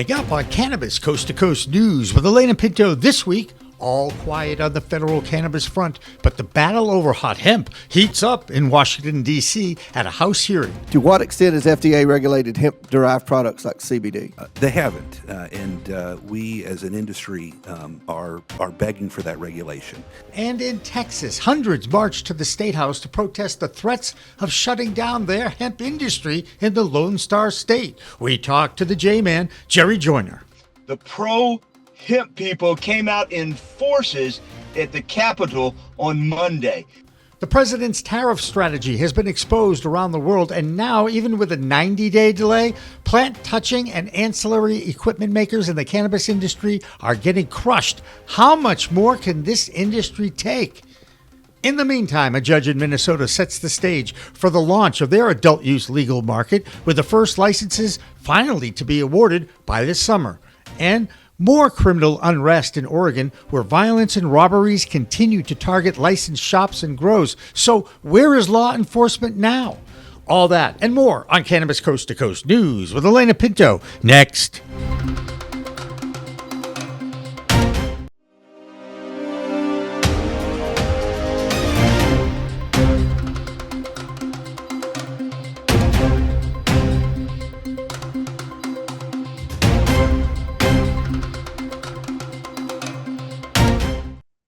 Coming up on Cannabis Coast to Coast News with Elena Pinto this week, all quiet on the federal cannabis front, but the battle over hot hemp heats up in Washington, D.C. at a House hearing. To what extent has FDA regulated hemp-derived products like CBD? They haven't, and we as an industry are begging for that regulation. And in Texas, hundreds marched to the State House to protest the threats of shutting down their hemp industry in the Lone Star State. We talked to the J-Man, Jerry Joyner. The pro-hemp people came out in forces at the Capitol on Monday. The president's tariff strategy has been exposed around the world, and now, even with a 90-day delay, plant-touching and ancillary equipment makers in the cannabis industry are getting crushed. How much more can this industry take? In the meantime, a judge in Minnesota sets the stage for the launch of their adult use legal market, with the first licenses finally to be awarded by this summer. And more criminal unrest in Oregon, where violence and robberies continue to target licensed shops and grows. So where is law enforcement now? All that and more on Cannabis Coast to Coast News with Elena Pinto next.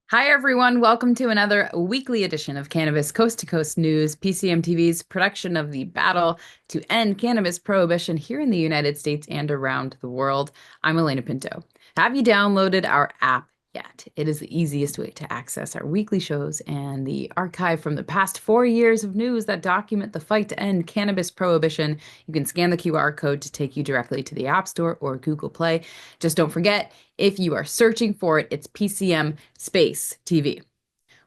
Hi, everyone. Welcome to another weekly edition of Cannabis Coast to Coast News, PCMTV's production of the battle to end cannabis prohibition here in the United States and around the world. I'm Elena Pinto. Have you downloaded our app yet? It is the easiest way to access our weekly shows and the archive from the past 4 years of news that document the fight to end cannabis prohibition. You can scan the QR code to take you directly to the App Store or Google Play. Just don't forget, if you are searching for it, it's PCM Space TV.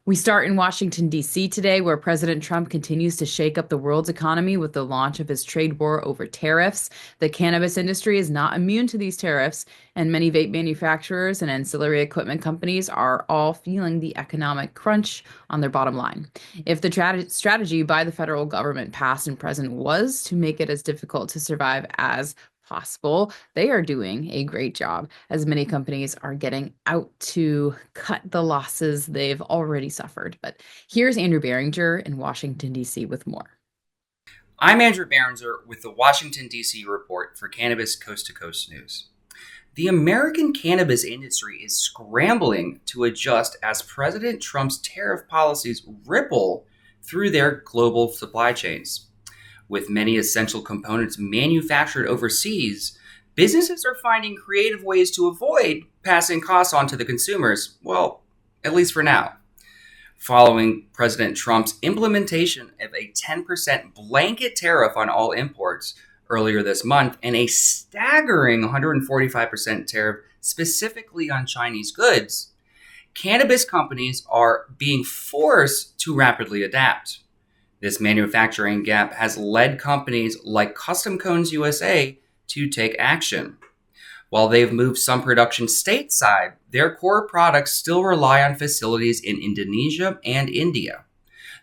We start in Washington, D.C. today, where President Trump continues to shake up the world's economy with the launch of his trade war over tariffs. The cannabis industry is not immune to these tariffs, and many vape manufacturers and ancillary equipment companies are all feeling the economic crunch on their bottom line. If the strategy by the federal government, past and present, was to make it as difficult to survive as possible, they are doing a great job, as many companies are getting out to cut the losses they've already suffered. But here's Andrew Behringer in Washington, D.C. with more. I'm Andrew Behringer with the Washington, D.C. report for Cannabis Coast to Coast News. The American cannabis industry is scrambling to adjust as President Trump's tariff policies ripple through their global supply chains. With many essential components manufactured overseas, businesses are finding creative ways to avoid passing costs on to the consumers, well, at least for now. Following President Trump's implementation of a 10% blanket tariff on all imports earlier this month and a staggering 145% tariff specifically on Chinese goods, cannabis companies are being forced to rapidly adapt. This manufacturing gap has led companies like Custom Cones USA to take action. While they've moved some production stateside, their core products still rely on facilities in Indonesia and India.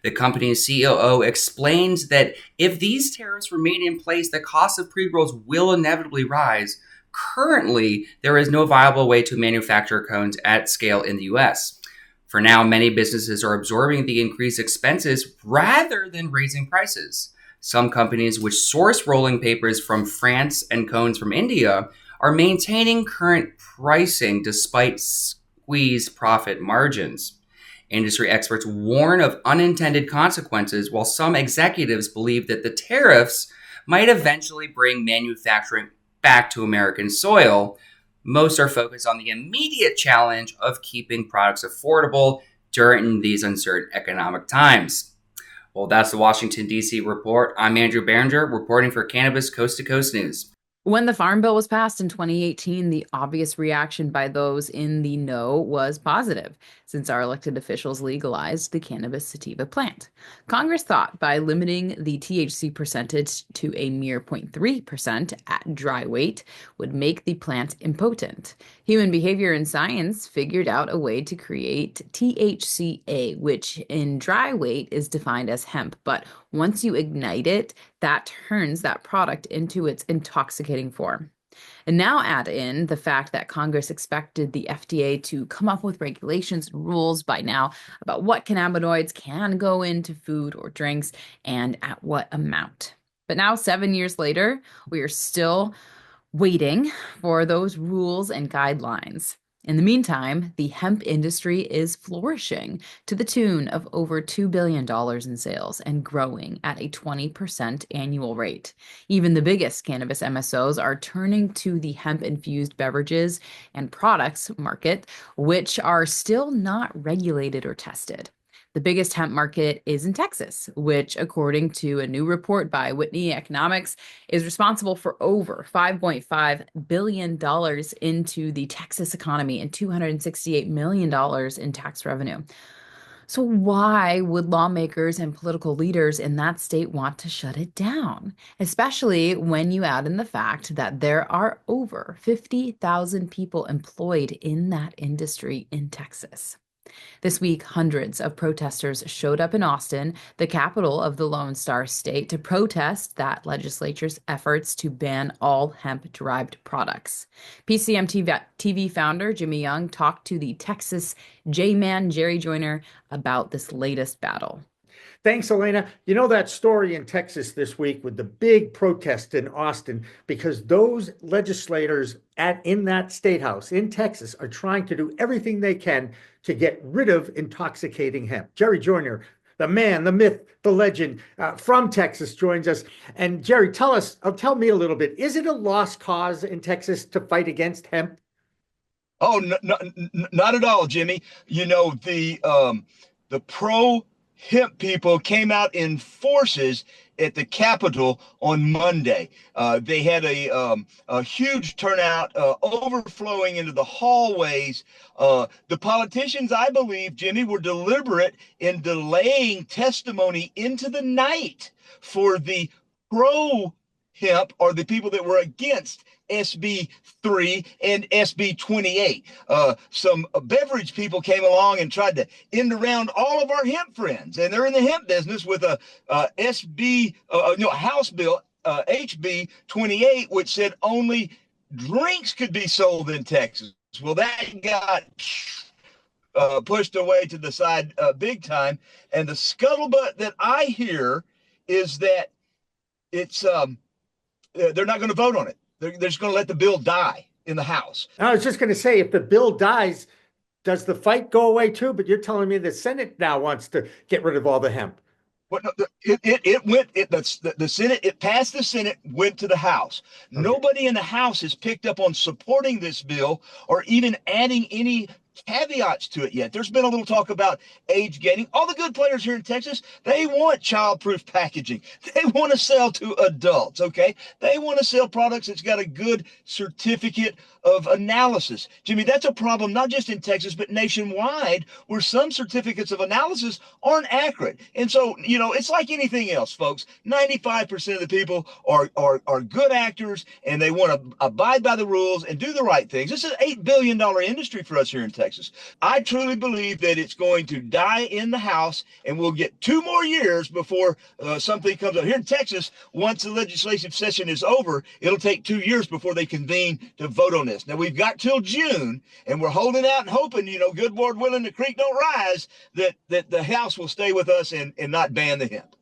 The company's COO explains that if these tariffs remain in place, the cost of pre-rolls will inevitably rise. Currently, there is no viable way to manufacture cones at scale in the U.S. For now, many businesses are absorbing the increased expenses rather than raising prices. Some companies which source rolling papers from France and cones from India are maintaining current pricing despite squeezed profit margins. Industry experts warn of unintended consequences, while some executives believe that the tariffs might eventually bring manufacturing back to American soil. Most are focused on the immediate challenge of keeping products affordable during these uncertain economic times. Well, that's the Washington, D.C. report. I'm Andrew Behringer, reporting for Cannabis Coast to Coast News. When the Farm Bill was passed in 2018, the obvious reaction by those in the know was positive, since our elected officials legalized the cannabis sativa plant. Congress thought by limiting the THC percentage to a mere 0.3% at dry weight would make the plant impotent. Human behavior and science figured out a way to create THCA, which in dry weight is defined as hemp, but once you ignite it, that turns that product into its intoxicating form. And now add in the fact that Congress expected the FDA to come up with regulations and rules by now about what cannabinoids can go into food or drinks and at what amount. But now, 7 years later, we are still waiting for those rules and guidelines. In the meantime, the hemp industry is flourishing to the tune of over $2 billion in sales and growing at a 20% annual rate. Even the biggest cannabis MSOs are turning to the hemp-infused beverages and products market, which are still not regulated or tested. The biggest hemp market is in Texas, which, according to a new report by Whitney Economics, is responsible for over $5.5 billion into the Texas economy and $268 million in tax revenue. So, why would lawmakers and political leaders in that state want to shut it down? Especially when you add in the fact that there are over 50,000 people employed in that industry in Texas. This week, hundreds of protesters showed up in Austin, the capital of the Lone Star State, to protest that legislature's efforts to ban all hemp-derived products. PCM TV founder Jimmy Young talked to the Texas J-Man Jerry Joyner about this latest battle. Thanks, Elena. You know that story in Texas this week with the big protest in Austin because those legislators in that state house in Texas are trying to do everything they can to get rid of intoxicating hemp. Jerry Joyner, the man, the myth, the legend from Texas joins us. And Jerry, tell me a little bit. Is it a lost cause in Texas to fight against hemp? Oh, no, not at all, Jimmy. You know, the pro hemp people came out in forces at the Capitol on Monday. They had a huge turnout, overflowing into the hallways. The politicians, I believe, Jimmy, were deliberate in delaying testimony into the night for the pro hemp, or the people that were against SB 3 and SB 28. Some beverage people came along and tried to end around all of our hemp friends, and they're in the hemp business with a House bill HB 28, which said only drinks could be sold in Texas. Well, that got pushed away to the side big time, and the scuttlebutt that I hear is that it's they're not going to vote on it. They're just going to let the bill die in the House. I was just going to say, if the bill dies, does the fight go away too? But you're telling me the Senate now wants to get rid of all the hemp. But the Senate, it passed the Senate, went to the House. Okay. Nobody in the House has picked up on supporting this bill or even adding any caveats to it yet. There's been a little talk about age gating. All the good players here in Texas, they want child-proof packaging. They want to sell to adults, okay? They want to sell products that's got a good certificate of analysis. Jimmy, that's a problem not just in Texas, but nationwide, where some certificates of analysis aren't accurate. And so, you know, it's like anything else, folks. 95% of the people are good actors, and they want to abide by the rules and do the right things. This is an $8 billion industry for us here in Texas. I truly believe that it's going to die in the House, and we'll get 2 more years before something comes up. Here in Texas, once the legislative session is over, it'll take 2 years before they convene to vote on this. Now, we've got till June, and we're holding out and hoping, you know, good Lord willing, the creek don't rise, that the House will stay with us and not ban the hemp.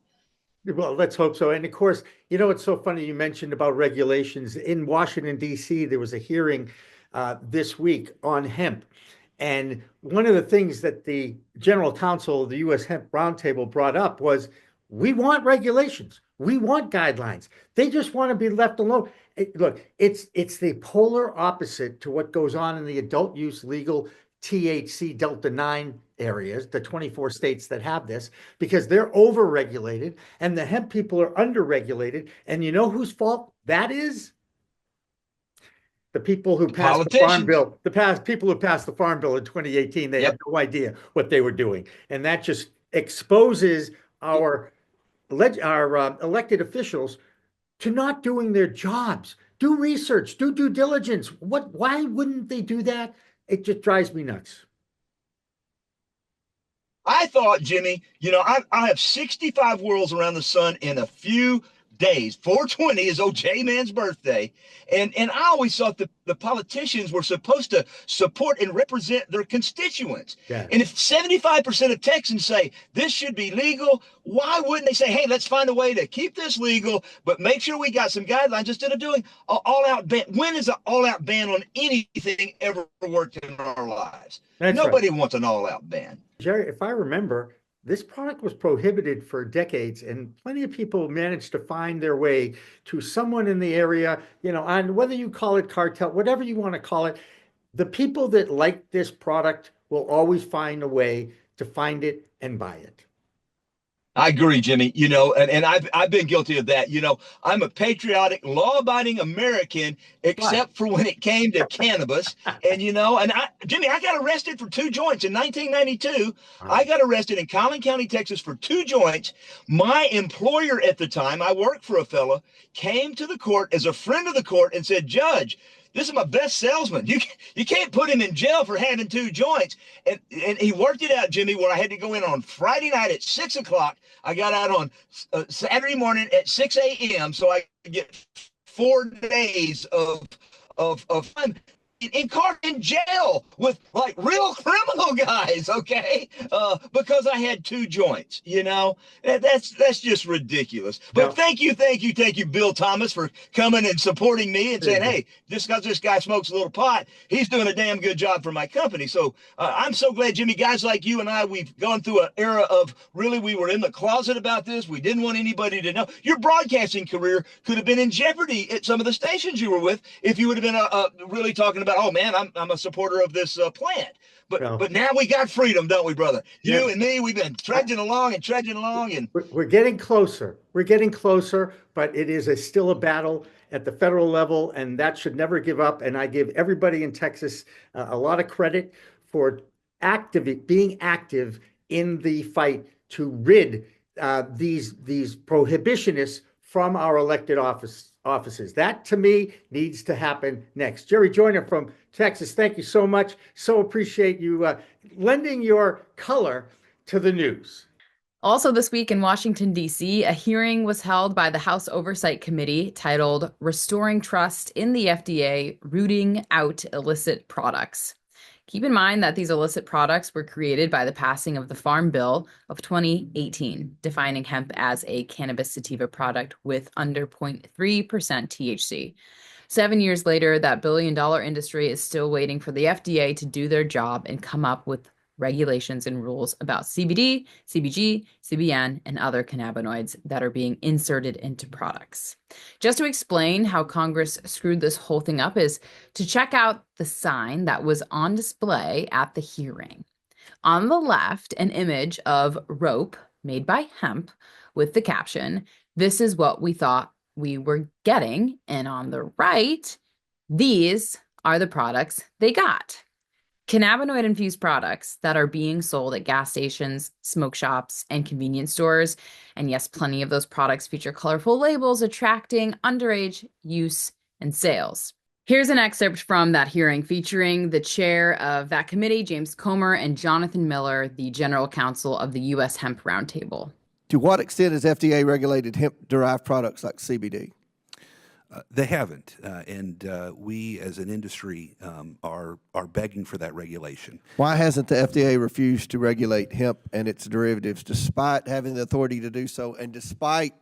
Well, let's hope so. And of course, you know, it's so funny you mentioned about regulations. In Washington, D.C., there was a hearing this week on hemp. And one of the things that the general counsel of the U.S. Hemp Roundtable brought up was, we want regulations. We want guidelines. They just want to be left alone. Look, it's the polar opposite to what goes on in the adult use legal THC Delta 9 areas, the 24 states that have this, because they're over-regulated and the hemp people are under-regulated. And you know whose fault that is? The people who passed the Farm Bill, people who passed the Farm Bill in 2018, they had no idea what they were doing. And that just exposes our elected officials to not doing their jobs. Do research, do due diligence. Why wouldn't they do that? It just drives me nuts. I thought, Jimmy, you know, I have 65 worlds around the sun in a few days. 420 is old J-Man's birthday. And I always thought the politicians were supposed to support and represent their constituents. Yeah. And if 75% of Texans say this should be legal, why wouldn't they say, hey, let's find a way to keep this legal, but make sure we got some guidelines instead of doing an all-out ban? When has an all-out ban on anything ever worked in our lives? That's Nobody wants an all-out ban. Jerry, if I remember, this product was prohibited for decades, and plenty of people managed to find their way to someone in the area, on whether you call it cartel, whatever you want to call it. The people that like this product will always find a way to find it and buy it. I agree, Jimmy. And I've been guilty of that. I'm a patriotic, law-abiding American, except for when it came to cannabis. And Jimmy, I got arrested for 2 joints in 1992. I got arrested in Collin County, Texas, for 2 joints. My employer at the time, I worked for a fella, came to the court as a friend of the court and said, Judge, this is my best salesman. You can't put him in jail for having 2 joints. And he worked it out, Jimmy, where I had to go in on Friday night at 6 o'clock. I got out on Saturday morning at 6 a.m. so I could get 4 days of fun in jail with like real criminal guys, okay? Because I had 2 joints, that's just ridiculous. But No. thank you, Bill Thomas, for coming and supporting me and saying, hey, just because this guy smokes a little pot, he's doing a damn good job for my company. So I'm so glad, Jimmy, guys like you and I, we've gone through an era of really, we were in the closet about this. We didn't want anybody to know. Your broadcasting career could have been in jeopardy at some of the stations you were with if you would have been really talking about, oh man, I'm a supporter of this plant. But now we got freedom, don't we, brother? You Yeah. and me, we've been trudging along, and We're getting closer. We're getting closer, but it is still a battle at the federal level, and that should never give up. And I give everybody in Texas a lot of credit for being active in the fight to rid these prohibitionists from our elected offices. That, to me, needs to happen next. Jerry Joyner from Texas, thank you so much. So appreciate you lending your color to the news. Also this week in Washington, D.C., a hearing was held by the House Oversight Committee titled Restoring Trust in the FDA, Rooting Out Illicit Products. Keep in mind that these illicit products were created by the passing of the Farm Bill of 2018, defining hemp as a cannabis sativa product with under 0.3% THC. 7 years later, that billion-dollar industry is still waiting for the FDA to do their job and come up with regulations and rules about CBD, CBG, CBN, and other cannabinoids that are being inserted into products. Just to explain how Congress screwed this whole thing up is to check out the sign that was on display at the hearing. On the left, an image of rope made by hemp with the caption, "This is what we thought we were getting." And on the right, these are the products they got. Cannabinoid-infused products that are being sold at gas stations, smoke shops, and convenience stores. And yes, plenty of those products feature colorful labels attracting underage use and sales. Here's an excerpt from that hearing featuring the chair of that committee, James Comer, and Jonathan Miller, the general counsel of the U.S. Hemp Roundtable. To what extent has FDA regulated hemp-derived products like CBD? They haven't, and we as an industry are begging for that regulation. Why hasn't the FDA refused to regulate hemp and its derivatives despite having the authority to do so and despite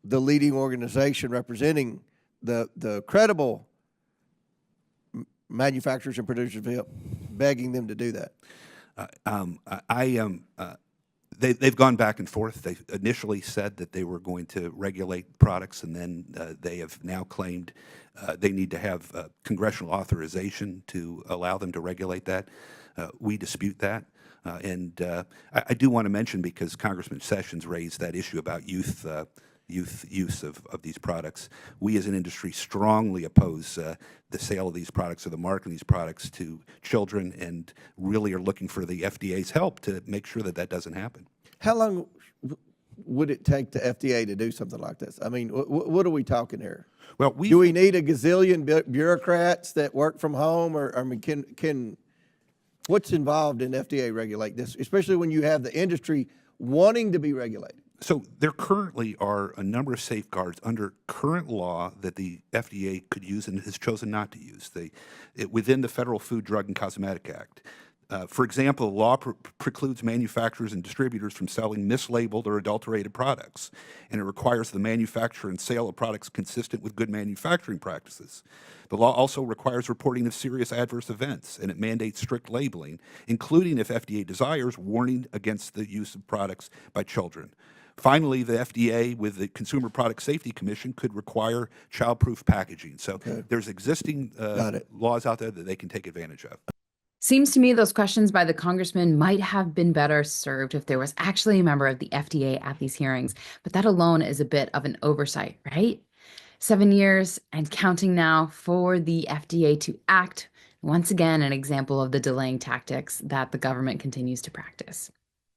the leading organization representing the credible manufacturers and producers of hemp begging them to do that? They've gone back and forth. They initially said that they were going to regulate products, and then they have now claimed they need to have congressional authorization to allow them to regulate that. We dispute that. And I do want to mention, because Congressman Sessions raised that issue about youth use of these products, we as an industry strongly oppose the sale of these products or the marketing of these products to children, and really are looking for the FDA's help to make sure that that doesn't happen. How long would it take the FDA to do something like this? I mean, what are we talking here? Well, do we need a gazillion bureaucrats that work from home, or I mean, can what's involved in FDA regulate this, especially when you have the industry wanting to be regulated? So there currently are a number of safeguards under current law that the FDA could use and has chosen not to use. Within the Federal Food, Drug, and Cosmetic Act. For example, the law precludes manufacturers and distributors from selling mislabeled or adulterated products, and it requires the manufacture and sale of products consistent with good manufacturing practices. The law also requires reporting of serious adverse events, and it mandates strict labeling, including, if FDA desires, warning against the use of products by children. Finally, the FDA, with the Consumer Product Safety Commission, could require childproof packaging. So there's existing laws out there that they can take advantage of. Seems to me those questions by the congressman might have been better served if there was actually a member of the FDA at these hearings, but that alone is a bit of an oversight, right? 7 years and counting now for the FDA to act. Once again, an example of the delaying tactics that the government continues to practice.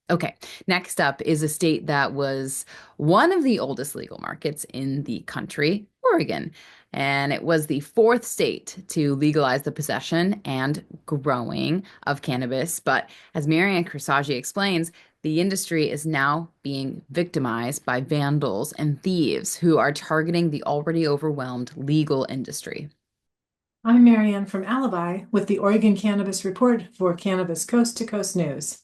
Okay, next up is a state that was one of the oldest legal markets in the country, Oregon. And it was the fourth state to legalize the possession and growing of cannabis. But as Marianne Corsagi explains, the industry is now being victimized by vandals and thieves who are targeting the already overwhelmed legal industry. I'm Marianne from Alibi with the Oregon Cannabis Report for Cannabis Coast to Coast News.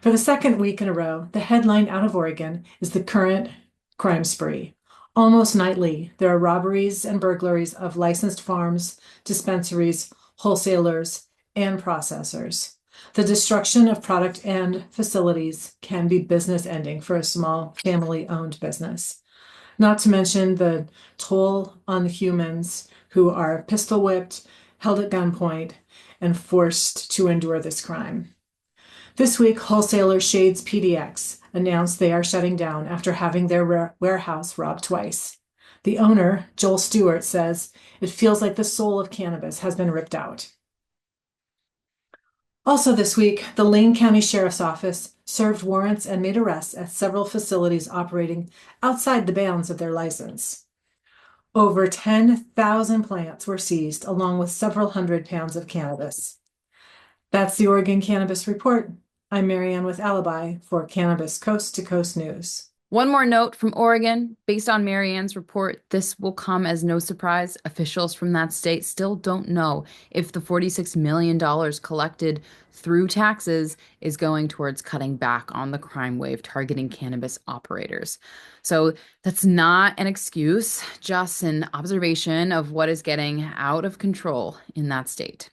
For the second week in a row, the headline out of Oregon is the current crime spree. Almost nightly, there are robberies and burglaries of licensed farms, dispensaries, wholesalers, and processors. The destruction of product and facilities can be business ending for a small family-owned business. Not to mention the toll on the humans who are pistol whipped, held at gunpoint, and forced to endure this crime. This week, wholesaler Shades PDX announced they are shutting down after having their warehouse robbed twice. The owner, Joel Stewart, says it feels like the soul of cannabis has been ripped out. Also this week, the Lane County Sheriff's Office served warrants and made arrests at several facilities operating outside the bounds of their license. Over 10,000 plants were seized, along with several hundred pounds of cannabis. That's the Oregon Cannabis Report. I'm Marianne with Alibi for Cannabis Coast to Coast News. One more note from Oregon. Based on Marianne's report, this will come as no surprise. Officials from that state still don't know if the $46 million collected through taxes is going towards cutting back on the crime wave targeting cannabis operators. So that's not an excuse, just an observation of what is getting out of control in that state.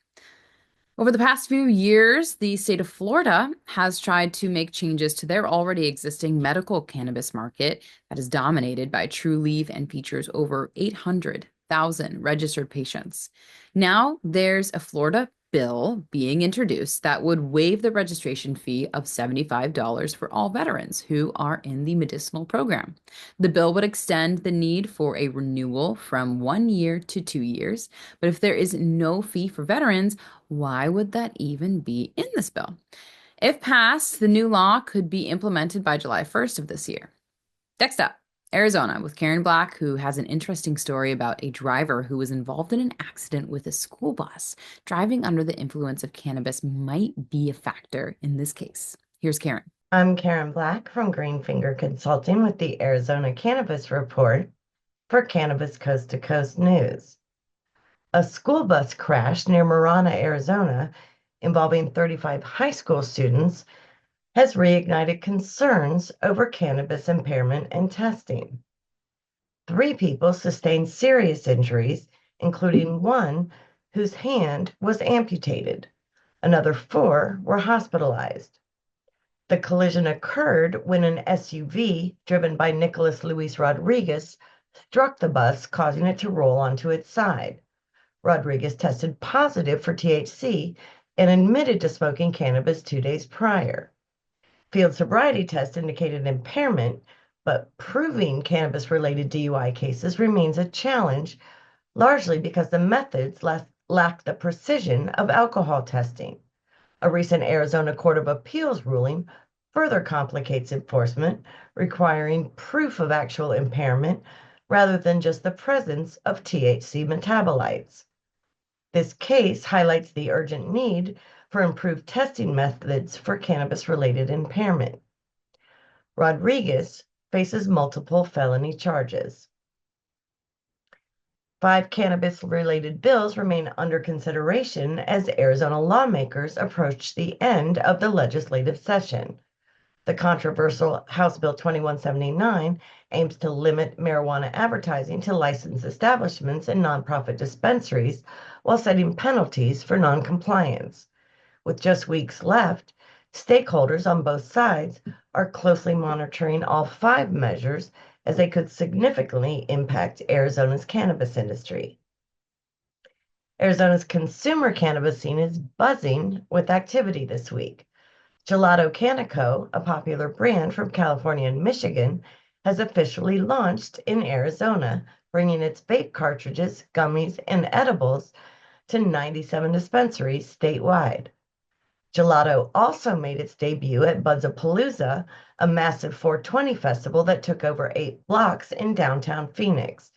Over the past few years, the state of Florida has tried to make changes to their already existing medical cannabis market that is dominated by Trulieve and features over 800,000 registered patients. Now, there's a Florida bill being introduced that would waive the registration fee of $75 for all veterans who are in the medicinal program. The bill would extend the need for a renewal from 1 year to 2 years, but if there is no fee for veterans, why would that even be in this bill? If passed, the new law could be implemented by July 1st of this year. Next up, Arizona with Karen Black, who has an interesting story about a driver who was involved in an accident with a school bus. Driving under the influence of cannabis might be a factor in this case. Here's Karen. I'm Karen Black from Greenfinger Consulting with the Arizona Cannabis Report for Cannabis Coast to Coast News. A school bus crash near Marana, Arizona, involving 35 high school students, has reignited concerns over cannabis impairment and testing. 3 people sustained serious injuries, including one whose hand was amputated. Another 4 were hospitalized. The collision occurred when an SUV driven by Nicholas Luis Rodriguez struck the bus, causing it to roll onto its side. Rodriguez tested positive for THC and admitted to smoking cannabis 2 days prior. Field sobriety tests indicated impairment, but proving cannabis-related DUI cases remains a challenge, largely because the methods lack the precision of alcohol testing. A recent Arizona Court of Appeals ruling further complicates enforcement, requiring proof of actual impairment rather than just the presence of THC metabolites. This case highlights the urgent need for improved testing methods for cannabis-related impairment. Rodriguez, faces multiple felony charges. 5 cannabis-related bills remain under consideration as Arizona lawmakers approach the end of the legislative session. The controversial House Bill 2179 aims to limit marijuana advertising to licensed establishments and nonprofit dispensaries while setting penalties for noncompliance. With just weeks left, stakeholders on both sides are closely monitoring all 5 measures as they could significantly impact Arizona's cannabis industry. Arizona's consumer cannabis scene is buzzing with activity this week. Gelato Canico, a popular brand from California and Michigan, has officially launched in Arizona, bringing its vape cartridges, gummies, and edibles to 97 dispensaries statewide. Gelato also made its debut at Budzapalooza, a massive 420 festival that took over 8 blocks in downtown Phoenix.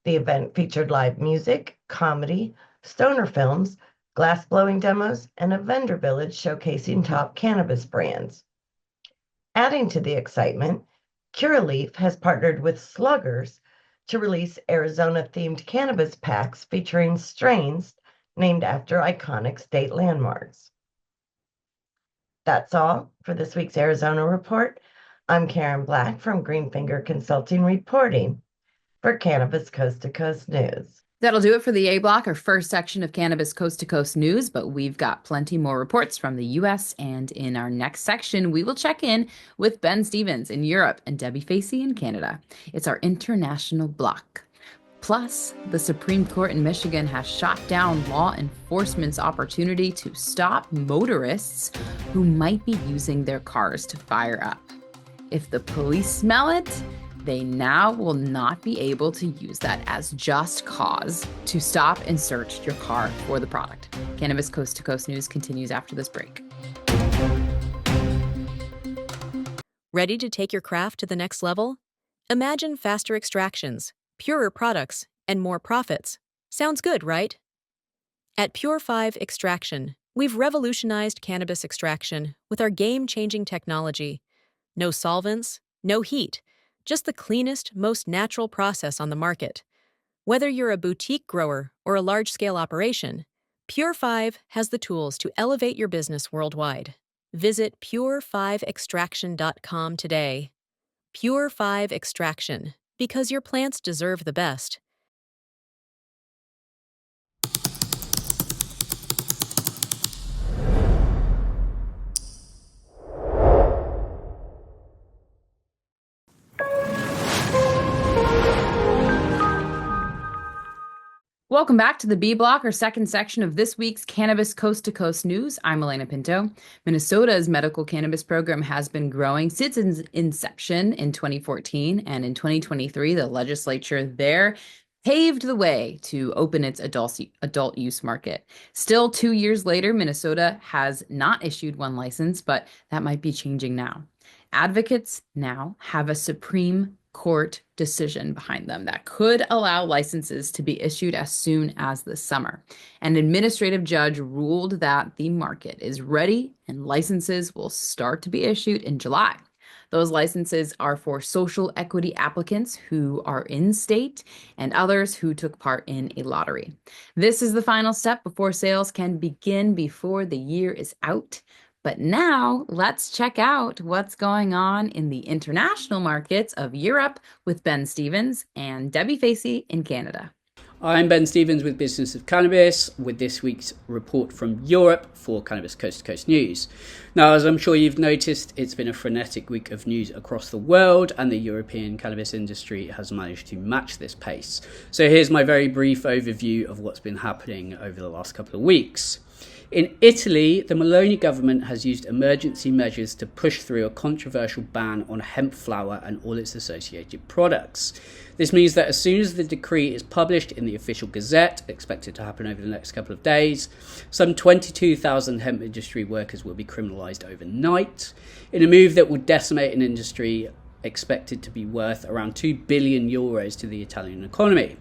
The event featured live music, comedy, stoner films, glass-blowing demos, and a vendor village showcasing top cannabis brands. Adding to the excitement, Curaleaf has partnered with Sluggers to release Arizona-themed cannabis packs featuring strains named after iconic state landmarks. That's all for this week's Arizona Report. I'm Karen Black from Greenfinger Consulting reporting for Cannabis Coast to Coast News. That'll do it for the A Block, our first section of Cannabis Coast to Coast News, but we've got plenty more reports from the U.S. And in our next section, we will check in with Ben Stevens in Europe and Debbie Facey in Canada. It's our international block. Plus, the Supreme Court in Michigan has shot down law enforcement's opportunity to stop motorists who might be using their cars to fire up. If the police smell it, they now will not be able to use that as just cause to stop and search your car for the product. Cannabis Coast to Coast News continues after this break. Ready to take your craft to the next level? Imagine faster extractions, purer products, and more profits. Sounds good, right? At Pure 5 Extraction, we've revolutionized cannabis extraction with our game-changing technology. No solvents, no heat, just the cleanest, most natural process on the market. Whether you're a boutique grower or a large-scale operation, Pure 5 has the tools to elevate your business worldwide. Visit pure5extraction.com today. Pure 5 Extraction, because your plants deserve the best. Welcome back to the B Block, our second section of this week's Cannabis Coast to Coast News. I'm Elena Pinto. Minnesota's medical cannabis program has been growing since its inception in 2014, and in 2023, the legislature there paved the way to open its adult use market. Still, 2 years later, Minnesota has not issued one license, but that might be changing now. Advocates now have a Supreme Court decision behind them that could allow licenses to be issued as soon as the summer. An administrative judge ruled that the market is ready and licenses will start to be issued in July. Those licenses are for social equity applicants who are in state and others who took part in a lottery. This is the final step before sales can begin before the year is out. But now let's check out what's going on in the international markets of Europe with Ben Stevens and Debbie Facey in Canada. I'm Ben Stevens with Business of Cannabis with this week's report from Europe for Cannabis Coast to Coast News. Now, as I'm sure you've noticed, it's been a frenetic week of news across the world, and the European cannabis industry has managed to match this pace. So here's my very brief overview of what's been happening over the last couple of weeks. In Italy, the Meloni government has used emergency measures to push through a controversial ban on hemp flour and all its associated products. This means that as soon as the decree is published in the official gazette, expected to happen over the next couple of days, some 22,000 hemp industry workers will be criminalised overnight, in a move that will decimate an industry expected to be worth around €2 billion to the Italian economy.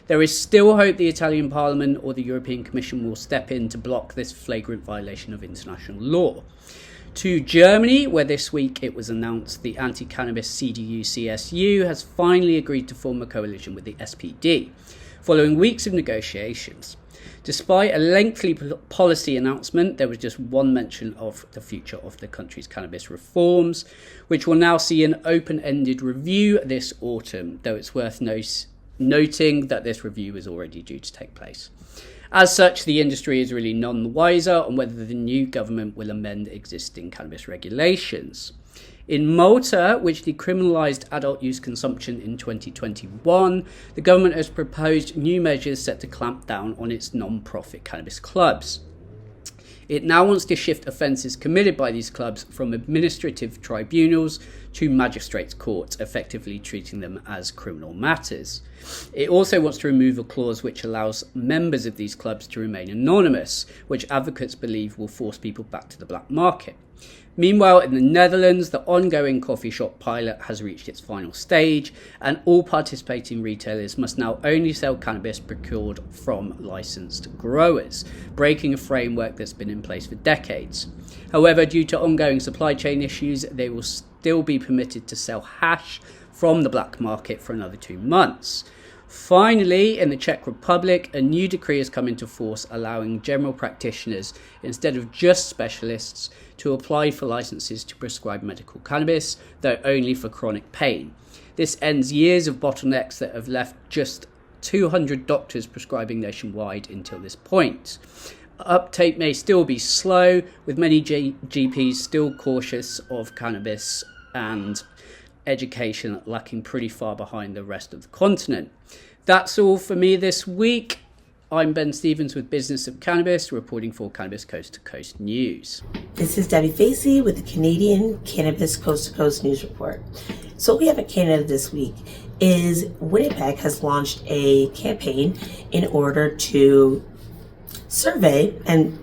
There is still hope the Italian Parliament or the European Commission will step in to block this flagrant violation of international law. To Germany, where this week it was announced the anti-cannabis CDU-CSU has finally agreed to form a coalition with the SPD, following weeks of negotiations. Despite a lengthy policy announcement, there was just one mention of the future of the country's cannabis reforms, which will now see an open-ended review this autumn, though it's worth noting that this review is already due to take place. As such, the industry is really none the wiser on whether the new government will amend existing cannabis regulations. In Malta, which decriminalised adult use consumption in 2021, the government has proposed new measures set to clamp down on its non-profit cannabis clubs. It now wants to shift offences committed by these clubs from administrative tribunals to magistrates' courts, effectively treating them as criminal matters. It also wants to remove a clause which allows members of these clubs to remain anonymous, which advocates believe will force people back to the black market. Meanwhile, in the Netherlands, the ongoing coffee shop pilot has reached its final stage, and all participating retailers must now only sell cannabis procured from licensed growers, breaking a framework that's been in place for decades. However, due to ongoing supply chain issues, they will still be permitted to sell hash from the black market for another 2 months. Finally, in the Czech Republic, a new decree has come into force allowing general practitioners, instead of just specialists, to apply for licenses to prescribe medical cannabis, though only for chronic pain. This ends years of bottlenecks that have left just 200 doctors prescribing nationwide until this point. Uptake may still be slow, with many GPs still cautious of cannabis and education lacking pretty far behind the rest of the continent. That's all for me this week. I'm Ben Stevens with Business of Cannabis, reporting for Cannabis Coast to Coast News. This is Debbie Facey with the Canadian Cannabis Coast to Coast News Report. So what we have in Canada this week is Winnipeg has launched a campaign in order to survey and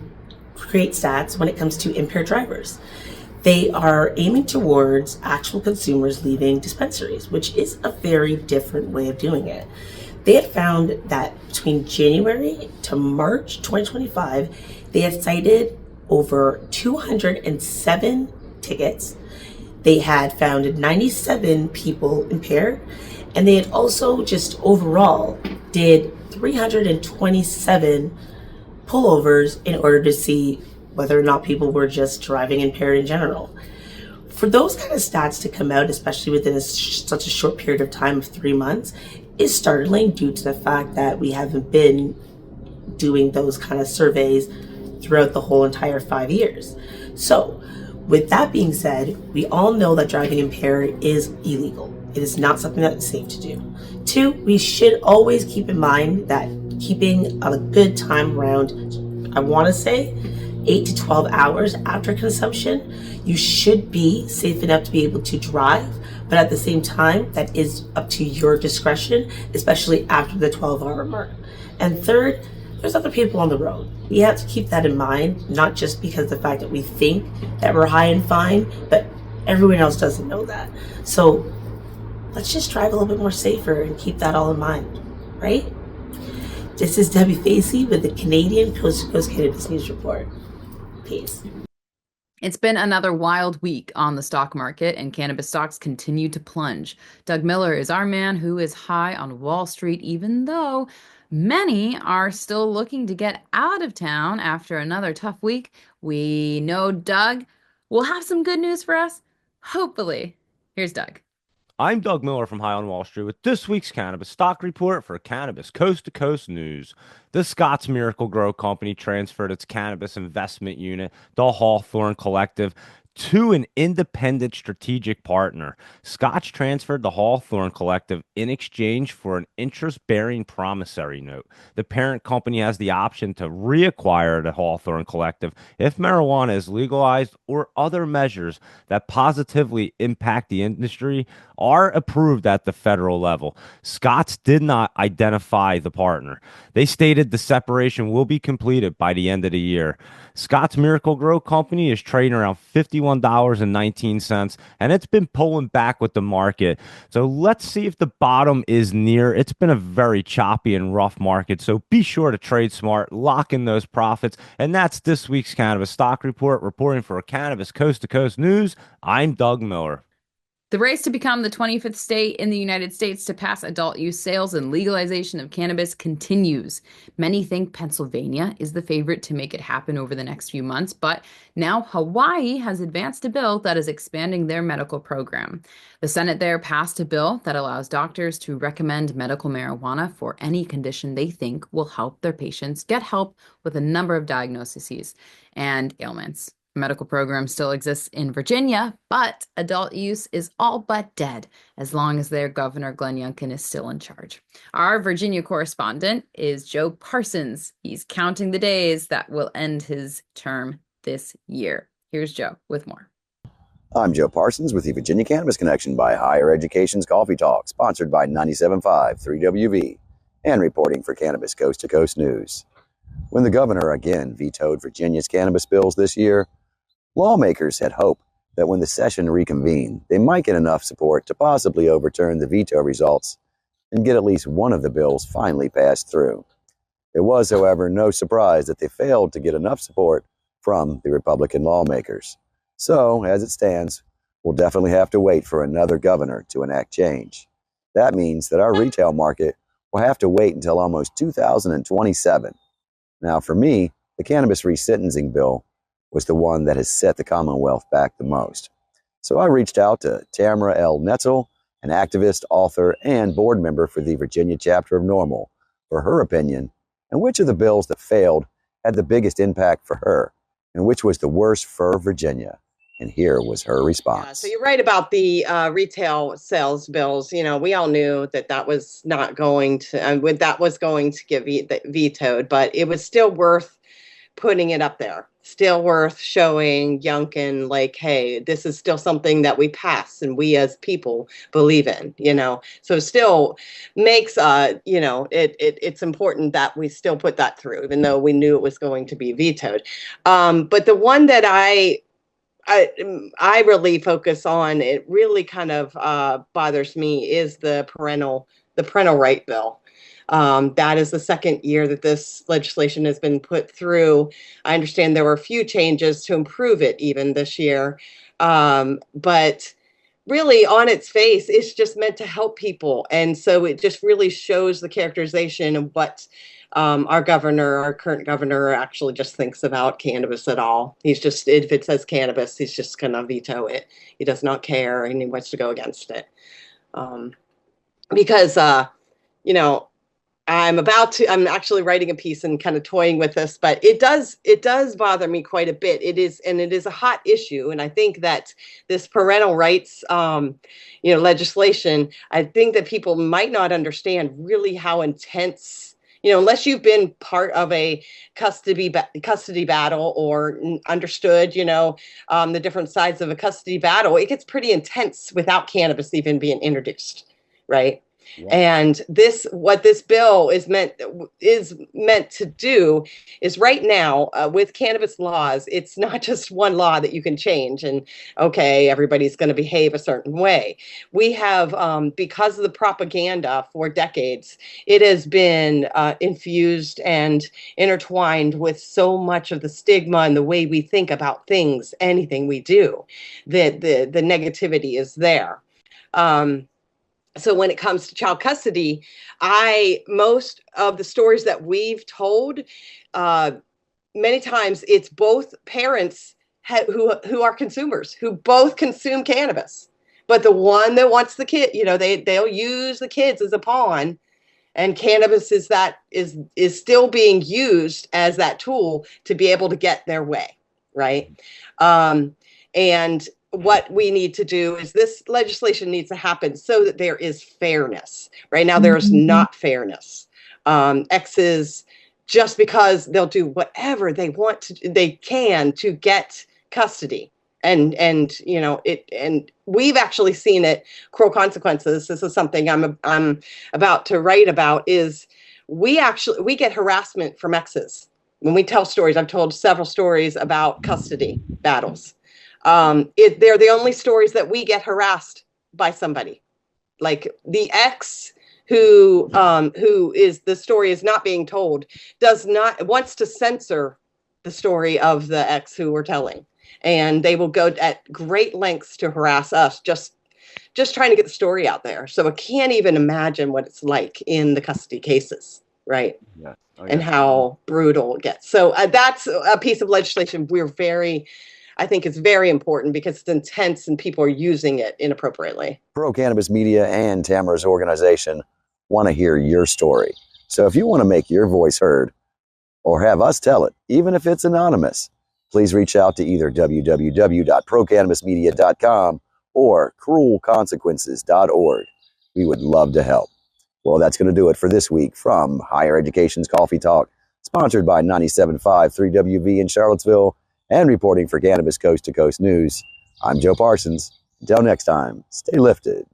create stats when it comes to impaired drivers. They are aiming towards actual consumers leaving dispensaries, which is a very different way of doing it. They had found that between January to March 2025, they had cited over 207 tickets. They had found 97 people impaired, and they had also just overall did 327 pullovers in order to see whether or not people were just driving impaired in general. For those kind of stats to come out, especially within such a short period of time of 3 months, is startling due to the fact that we haven't been doing those kind of surveys throughout the whole entire 5 years. So, with that being said, we all know that driving impaired is illegal. It is not something that is safe to do. 2, we should always keep in mind that keeping a good time around, I want to say, 8 to 12 hours after consumption, you should be safe enough to be able to drive, but at the same time, that is up to your discretion, especially after the 12-hour mark. And 3rd, there's other people on the road. We have to keep that in mind, not just because of the fact that we think that we're high and fine, but everyone else doesn't know that. So let's just drive a little bit more safer and keep that all in mind, right? This is Debbie Facey with the Canadian Coast to Coast Cannabis News Report. Peace. It's been another wild week on the stock market, and cannabis stocks continue to plunge. Doug Miller is our man who is high on Wall Street, even though many are still looking to get out of town after another tough week. We know Doug will have some good news for us, hopefully. Here's Doug. I'm Doug Miller from High on Wall Street with this week's Cannabis Stock Report for Cannabis Coast to Coast News. The Scott's Miracle Grow Company transferred its cannabis investment unit, the Hawthorne Collective, to an independent strategic partner. Scotch transferred the Hawthorne Collective in exchange for an interest-bearing promissory note. The parent company has the option to reacquire the Hawthorne Collective if marijuana is legalized or other measures that positively impact the industry are approved at the federal level. Scotts did not identify the partner. They stated the separation will be completed by the end of the year. Scott's Miracle Grow Company is trading around $51 $21.19, and it's been pulling back with the market. So let's see if the bottom is near. It's been a very choppy and rough market, so be sure to trade smart, lock in those profits. And that's this week's Cannabis Stock Report. Reporting for Cannabis Coast to Coast News, I'm Doug Miller. The race to become the 25th state in the United States to pass adult use sales and legalization of cannabis continues. Many think Pennsylvania is the favorite to make it happen over the next few months, but now Hawaii has advanced a bill that is expanding their medical program. The Senate there passed a bill that allows doctors to recommend medical marijuana for any condition they think will help their patients get help with a number of diagnoses and ailments. Medical program still exists in Virginia, but adult use is all but dead as long as their governor, Glenn Youngkin, is still in charge. Our Virginia correspondent is Joe Parsons. He's counting the days that will end his term this year. Here's Joe with more. I'm Joe Parsons with the Virginia Cannabis Connection by Higher Education's Coffee Talk, sponsored by 97.5 3WV, and reporting for Cannabis Coast to Coast News. When the governor again vetoed Virginia's cannabis bills this year, lawmakers had hoped that when the session reconvened, they might get enough support to possibly overturn the veto results and get at least one of the bills finally passed through. It was, however, no surprise that they failed to get enough support from the Republican lawmakers. So, as it stands, we'll definitely have to wait for another governor to enact change. That means that our retail market will have to wait until almost 2027. Now, for me, the cannabis resentencing bill was the one that has set the Commonwealth back the most. So I reached out to Tamara L. Netzel, an activist, author, and board member for the Virginia chapter of NORML, for her opinion and which of the bills that failed had the biggest impact for her and which was the worst for Virginia. And here was her response. Yeah, so you're right about the retail sales bills. You know, we all knew that that was not going to, that was going to get vetoed, but it was still worth putting it up there. Still worth showing Youngkin, like, hey, this is still something that we pass and we as people believe in, you know. So still makes, you know, it's important that we still put that through, even though we knew it was going to be vetoed. But the one that I really focus on, it really kind of bothers me, is the parental right bill. That is the second year that this legislation has been put through. I understand there were a few changes to improve it even this year. But really, on its face, it's just meant to help people. And so it just really shows the characterization of what our current governor, actually just thinks about cannabis at all. He's just, if it says cannabis, he's just going to veto it. He does not care, and he wants to go against it. Because, you know, I'm actually writing a piece and kind of toying with this, but it does bother me quite a bit. It is a hot issue. And I think that this parental rights, you know, legislation, I think that people might not understand really how intense, you know, unless you've been part of a custody battle or understood, you know, the different sides of a custody battle. It gets pretty intense without cannabis even being introduced, right? Yeah. And what this bill is meant to do is, right now, with cannabis laws, it's not just one law that you can change and, okay, everybody's going to behave a certain way. We have, because of the propaganda for decades, it has been infused and intertwined with so much of the stigma and the way we think about things, anything we do, that the negativity is there. So when it comes to child custody, most of the stories that we've told, many times it's both parents who are consumers, who both consume cannabis. But the one that wants the kid, you know, they'll use the kids as a pawn, and cannabis is still being used as that tool to be able to get their way, right? And what we need to do is, this legislation needs to happen so that there is fairness. Right now, there is not fairness. Exes, just because they'll do whatever they can to get custody, and you know it. And we've actually seen it accrue consequences. This is something I'm about to write about. Is we get harassment from exes when we tell stories. I've told several stories about custody battles. They're the only stories that we get harassed by somebody. Like the ex who is the story is not being told, wants to censor the story of the ex who we're telling. And they will go at great lengths to harass us, just trying to get the story out there. So I can't even imagine what it's like in the custody cases, right? Yeah. And how brutal it gets. So that's a piece of legislation I think it's very important because it's intense and people are using it inappropriately. Pro Cannabis Media and Tamara's organization want to hear your story. So if you want to make your voice heard or have us tell it, even if it's anonymous, please reach out to either www.procannabismedia.com or cruelconsequences.org. We would love to help. Well, that's going to do it for this week from Higher Education's Coffee Talk, sponsored by 97.5 3WV in Charlottesville, and reporting for Cannabis Coast to Coast News. I'm Joe Parsons. Until next time, stay lifted.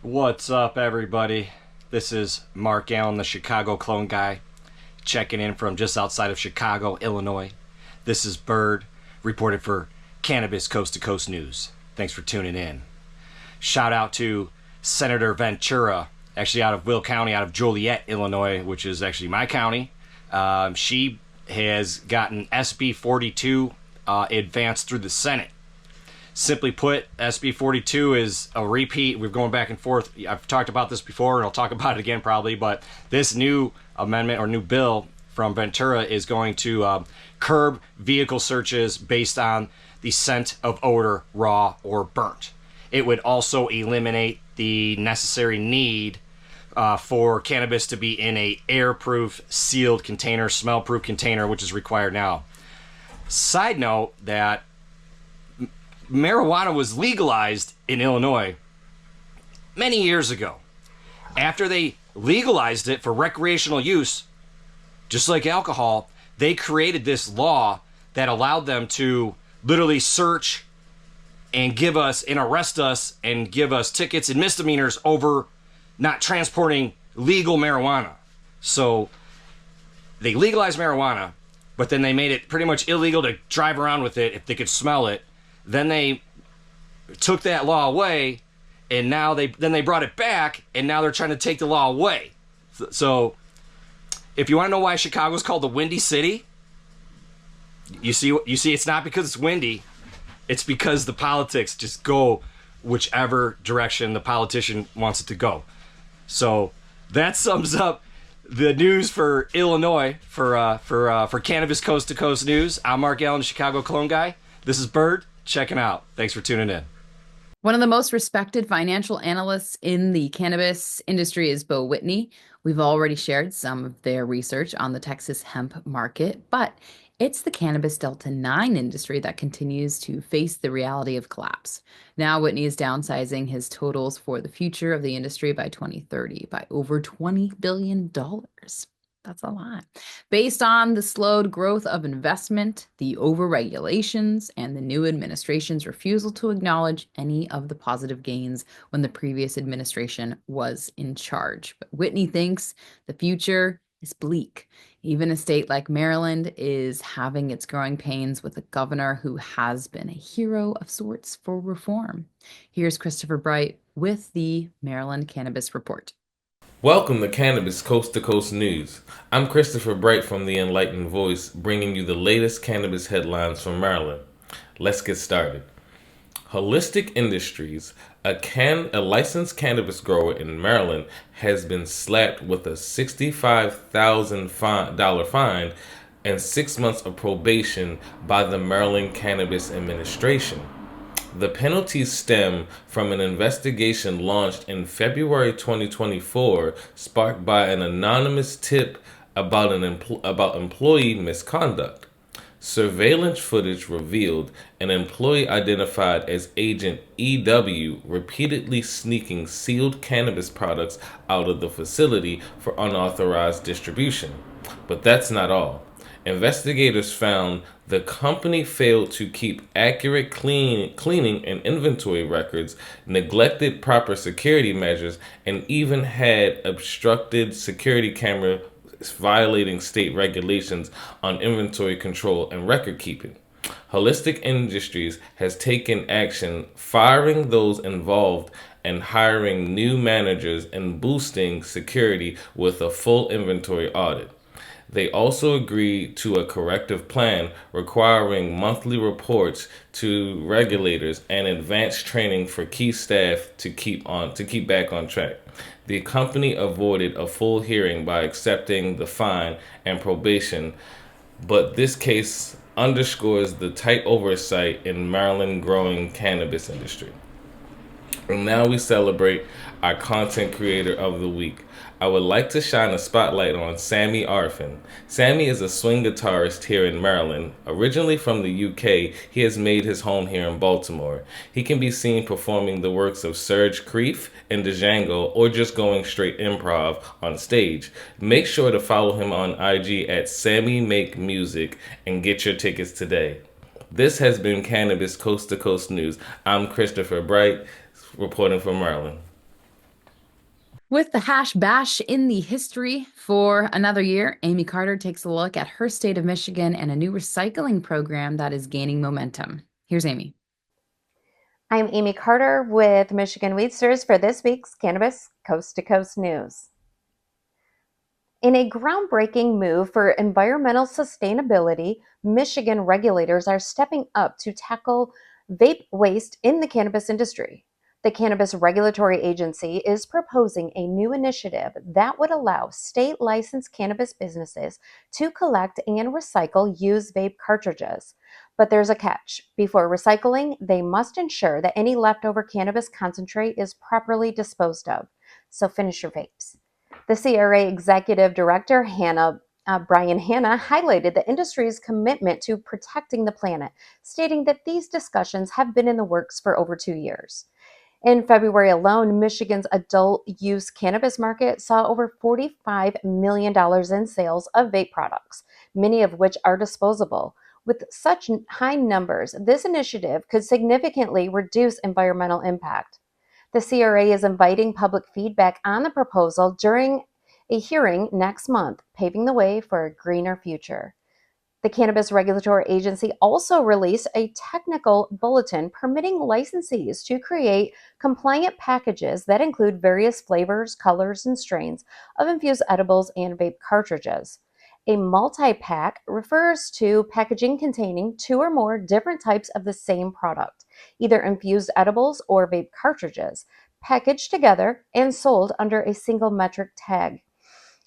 What's up, everybody? This is Mark Allen, the Chicago clone guy, checking in from just outside of Chicago, Illinois. This is Bird, reported for Cannabis Coast to Coast News. Thanks for tuning in. Shout out to Senator Ventura, actually out of Will County, out of Joliet, Illinois, which is actually my county. She has gotten SB 42 advanced through the Senate. Simply put, SB 42 is a repeat. We're going back and forth. I've talked about this before, and I'll talk about it again probably, but this new amendment or new bill from Ventura is going to curb vehicle searches based on the scent of odor, raw or burnt. It would also eliminate the necessary need for cannabis to be in a airproof, sealed container, smell-proof container, which is required now. Side note that marijuana was legalized in Illinois many years ago. After they legalized it for recreational use, just like alcohol, they created this law that allowed them to literally search and arrest us and give us tickets and misdemeanors over not transporting legal marijuana. So they legalized marijuana, but then they made it pretty much illegal to drive around with it if they could smell it. Then they took that law away, and now they brought it back, and now they're trying to take the law away. So if you want to know why Chicago's called the Windy City, you see it's not because it's windy, it's because the politics just go whichever direction the politician wants it to go. So that sums up the news for Illinois for Cannabis Coast to Coast News. I'm Mark Allen, the Chicago clone guy. This is Bird checking out. Thanks for tuning in. One of the most respected financial analysts in the cannabis industry is Bo Whitney. We've already shared some of their research on the Texas hemp market, but it's the cannabis Delta 9 industry that continues to face the reality of collapse. Now Whitney is downsizing his totals for the future of the industry by 2030 by over $20 billion. That's a lot. Based on the slowed growth of investment, the overregulations, and the new administration's refusal to acknowledge any of the positive gains when the previous administration was in charge. But Whitney thinks the future is bleak. Even a state like Maryland is having its growing pains with a governor who has been a hero of sorts for reform. Here's Christopher Bright with the Maryland Cannabis Report. Welcome to Cannabis Coast to Coast News. I'm Christopher Bright from The Enlightened Voice, bringing you the latest cannabis headlines from Maryland. Let's get started. Holistic Industries, a licensed cannabis grower in Maryland, has been slapped with a $65,000 fine and 6 months of probation by the Maryland Cannabis Administration. The penalties stem from an investigation launched in February 2024, sparked by an anonymous tip about employee misconduct. Surveillance footage revealed an employee identified as Agent EW repeatedly sneaking sealed cannabis products out of the facility for unauthorized distribution. But that's not all. Investigators found the company failed to keep accurate cleaning and inventory records, neglected proper security measures, and even had obstructed security camera violating state regulations on inventory control and record keeping. Holistic Industries has taken action, firing those involved and hiring new managers and boosting security with a full inventory audit. They also agreed to a corrective plan requiring monthly reports to regulators and advanced training for key staff to keep back on track. The company avoided a full hearing by accepting the fine and probation, but this case underscores the tight oversight in Maryland growing cannabis industry. And now we celebrate our content creator of the week. I would like to shine a spotlight on Sammy Arfin. Sammy is a swing guitarist here in Maryland. Originally from the UK, he has made his home here in Baltimore. He can be seen performing the works of Serge Kreef and Django, or just going straight improv on stage. Make sure to follow him on IG at Sammy Make Music and get your tickets today. This has been Cannabis Coast to Coast News. I'm Christopher Bright, reporting from Maryland. With the hash bash in the history for another year, Amy Carter takes a look at her state of Michigan and a new recycling program that is gaining momentum. Here's Amy. I'm Amy Carter with Michigan Weedsters for this week's Cannabis Coast to Coast News. In a groundbreaking move for environmental sustainability, Michigan regulators are stepping up to tackle vape waste in the cannabis industry. The Cannabis Regulatory Agency is proposing a new initiative that would allow state-licensed cannabis businesses to collect and recycle used vape cartridges. But there's a catch. Before recycling, they must ensure that any leftover cannabis concentrate is properly disposed of. So finish your vapes. The CRA Executive Director, Brian Hanna, highlighted the industry's commitment to protecting the planet, stating that these discussions have been in the works for over 2 years. In February alone, Michigan's adult use cannabis market saw over $45 million in sales of vape products, many of which are disposable. With such high numbers, this initiative could significantly reduce environmental impact. The CRA is inviting public feedback on the proposal during a hearing next month, paving the way for a greener future. The Cannabis Regulatory Agency also released a technical bulletin permitting licensees to create compliant packages that include various flavors, colors, and strains of infused edibles and vape cartridges. A multi-pack refers to packaging containing 2 or more different types of the same product, either infused edibles or vape cartridges, packaged together and sold under a single metric tag.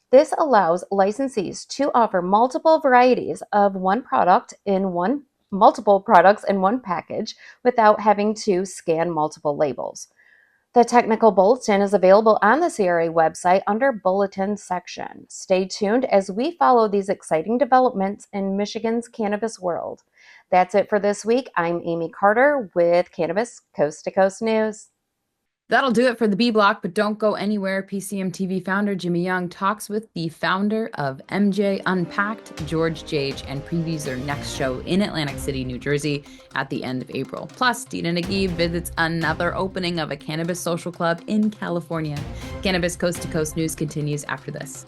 This allows licensees to offer multiple varieties of multiple products in one package without having to scan multiple labels. The technical bulletin is available on the CRA website under Bulletin section. Stay tuned as we follow these exciting developments in Michigan's cannabis world. That's it for this week. I'm Amy Carter with Cannabis Coast to Coast News. That'll do it for the B Block, but don't go anywhere. PCM TV founder Jimmy Young talks with the founder of MJ Unpacked, George Jage, and previews their next show in Atlantic City, New Jersey at the end of April. Plus, Dina Naguib visits another opening of a cannabis social club in California. Cannabis Coast to Coast News continues after this.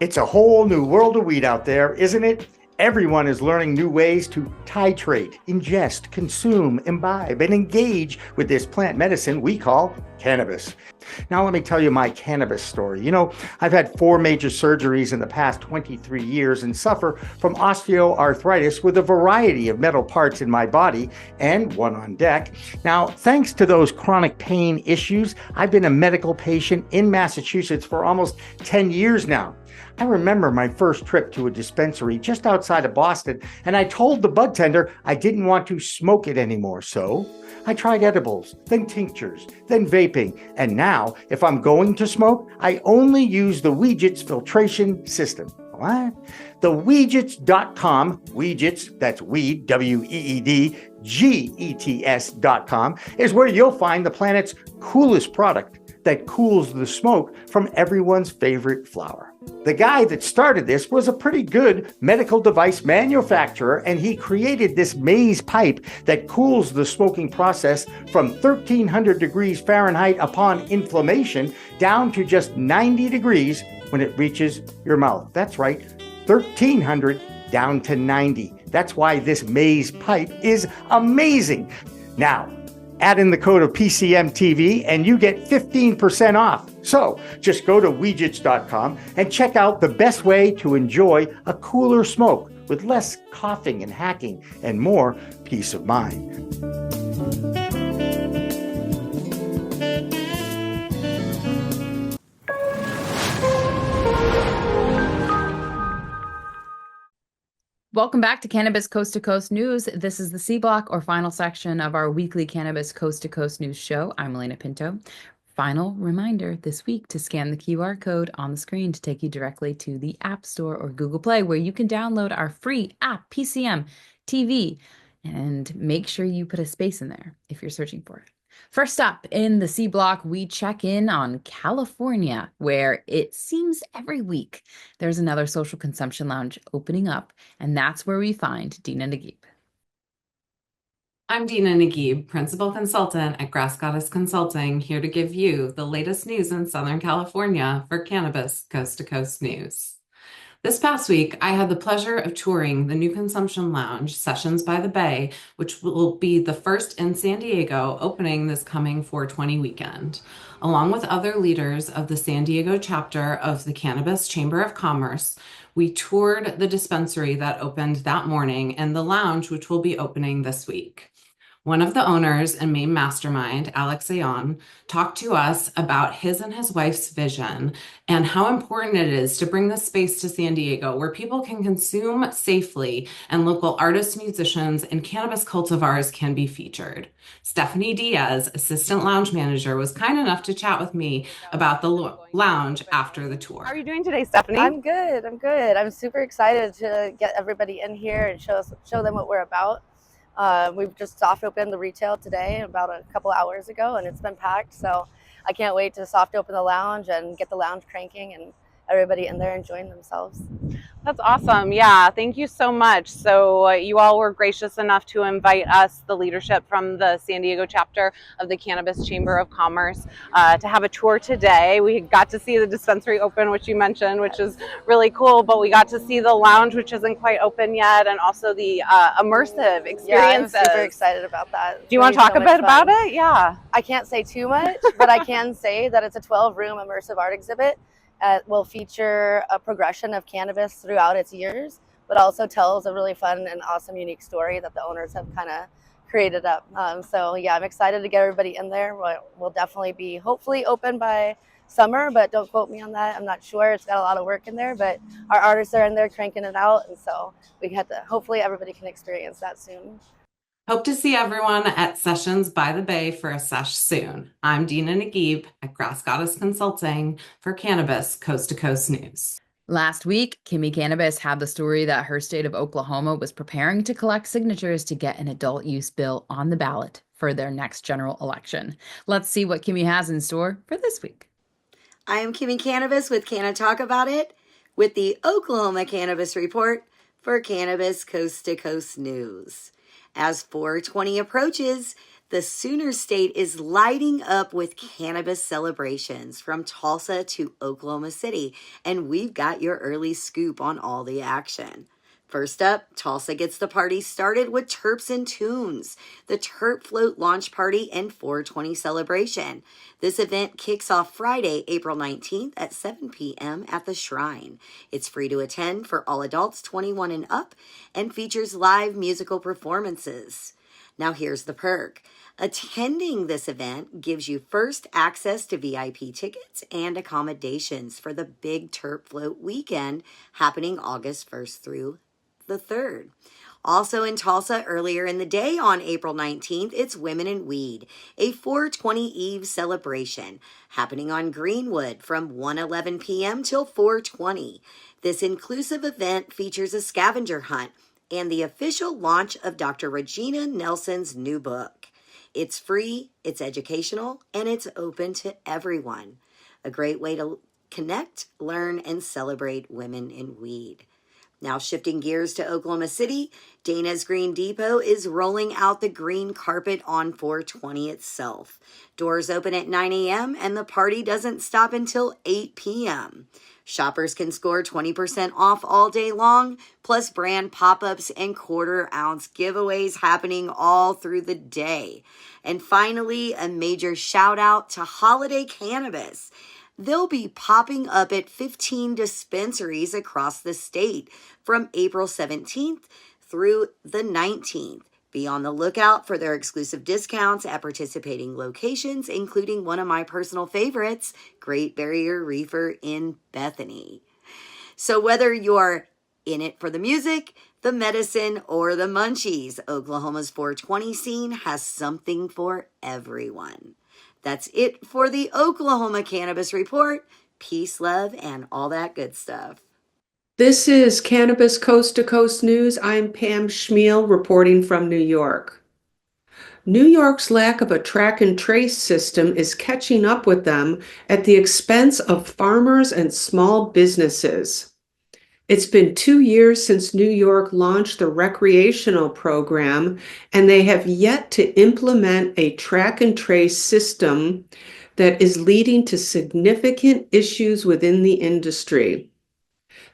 It's a whole new world of weed out there, isn't it? Everyone is learning new ways to titrate, ingest, consume, imbibe, and engage with this plant medicine we call cannabis. Now, let me tell you my cannabis story. You know, I've had 4 major surgeries in the past 23 years and suffer from osteoarthritis with a variety of metal parts in my body and one on deck. Now, thanks to those chronic pain issues, I've been a medical patient in Massachusetts for almost 10 years now. I remember my first trip to a dispensary just outside of Boston, and I told the bud tender I didn't want to smoke it anymore. So I tried edibles, then tinctures, then vaping, and now if I'm going to smoke, I only use the Weedgets filtration system. What? The Weedgets.com, Weedgets, that's weed, W-E-E-D, G-E-T-S.com, is where you'll find the planet's coolest product that cools the smoke from everyone's favorite flower. The guy that started this was a pretty good medical device manufacturer, and he created this maze pipe that cools the smoking process from 1300 degrees Fahrenheit upon inflammation down to just 90 degrees when it reaches your mouth. That's right, 1300 down to 90. That's why this maze pipe is amazing. Now, add in the code of PCMTV and you get 15% off. So just go to Weejits.com and check out the best way to enjoy a cooler smoke with less coughing and hacking and more peace of mind. Welcome back to Cannabis Coast to Coast News. This is the C block or final section of our weekly Cannabis Coast to Coast News show. I'm Elena Pinto. Final reminder this week to scan the QR code on the screen to take you directly to the App Store or Google Play, where you can download our free app, PCM TV, and make sure you put a space in there if you're searching for it. First up in the C block, we check in on California, where it seems every week there's another social consumption lounge opening up, and that's where we find Dina Naguib. I'm Dina Naguib, Principal Consultant at Grass Goddess Consulting, here to give you the latest news in Southern California for Cannabis Coast to Coast News. This past week, I had the pleasure of touring the new consumption lounge, Sessions by the Bay, which will be the first in San Diego, opening this coming 420 weekend. Along with other leaders of the San Diego chapter of the Cannabis Chamber of Commerce, we toured the dispensary that opened that morning and the lounge, which will be opening this week. One of the owners and main mastermind, Alex Ayon, talked to us about his and his wife's vision and how important it is to bring this space to San Diego where people can consume safely and local artists, musicians, and cannabis cultivars can be featured. Stephanie Diaz, assistant lounge manager, was kind enough to chat with me about the lounge after the tour. How are you doing today, Stephanie? I'm good. I'm super excited to get everybody in here and show them what we're about. We've just soft opened the retail today about a couple hours ago, and it's been packed. So I can't wait to soft open the lounge and get the lounge cranking and everybody in there enjoying themselves. That's awesome. Yeah, thank you so much. So you all were gracious enough to invite us, the leadership from the San Diego chapter of the Cannabis Chamber of Commerce, to have a tour today. We got to see the dispensary open, which you mentioned, which is really cool, but we got to see the lounge, which isn't quite open yet, and also the immersive experiences. Yeah, I'm super excited about that. Do you want to talk a bit about it? Yeah. I can't say too much, but I can say that it's a 12-room immersive art exhibit. Will feature a progression of cannabis throughout its years, but also tells a really fun and awesome, unique story that the owners have kind of created up. So yeah, I'm excited to get everybody in there. We'll definitely be hopefully open by summer, but don't quote me on that. I'm not sure. It's got a lot of work in there, but our artists are in there cranking it out. And so we had to, hopefully everybody can experience that soon. Hope to see everyone at Sessions by the Bay for a sesh soon. I'm Dina Naguib at Grass Goddess Consulting for Cannabis Coast to Coast News. Last week, Kimmy Cannabis had the story that her state of Oklahoma was preparing to collect signatures to get an adult use bill on the ballot for their next general election. Let's see what Kimmy has in store for this week. I am Kimmy Cannabis with Can I Talk About It with the Oklahoma Cannabis Report for Cannabis Coast to Coast News. As 420 approaches, the Sooner State is lighting up with cannabis celebrations from Tulsa to Oklahoma City, and we've got your early scoop on all the action. First up, Tulsa gets the party started with Terps and Tunes, the Terp Float launch party and 420 celebration. This event kicks off Friday, April 19th at 7 p.m. at the Shrine. It's free to attend for all adults 21 and up and features live musical performances. Now here's the perk. Attending this event gives you first access to VIP tickets and accommodations for the Big Terp Float weekend happening August 1st through the 3rd. Also in Tulsa earlier in the day on April 19th, it's Women in Weed, a 420 Eve celebration happening on Greenwood from 1:11 p.m. till 4:20. This inclusive event features a scavenger hunt and the official launch of Dr. Regina Nelson's new book. It's free, it's educational, and it's open to everyone. A great way to connect, learn, and celebrate women in weed. Now, shifting gears to Oklahoma City, Dana's Green Depot is rolling out the green carpet on 420 itself. Doors open at 9 a.m. and the party doesn't stop until 8 p.m. Shoppers can score 20% off all day long, plus brand pop-ups and quarter-ounce giveaways happening all through the day. And finally, a major shout-out to Holiday Cannabis. They'll be popping up at 15 dispensaries across the state from April 17th through the 19th. Be on the lookout for their exclusive discounts at participating locations, including one of my personal favorites, Great Barrier Reefer in Bethany. So whether you're in it for the music, the medicine, or the munchies, Oklahoma's 420 scene has something for everyone. That's it for the Oklahoma Cannabis Report. Peace, love, and all that good stuff. This is Cannabis Coast to Coast News. I'm Pam Schmiel reporting from New York. New York's lack of a track and trace system is catching up with them at the expense of farmers and small businesses. It's been 2 years since New York launched the recreational program, and they have yet to implement a track and trace system that is leading to significant issues within the industry.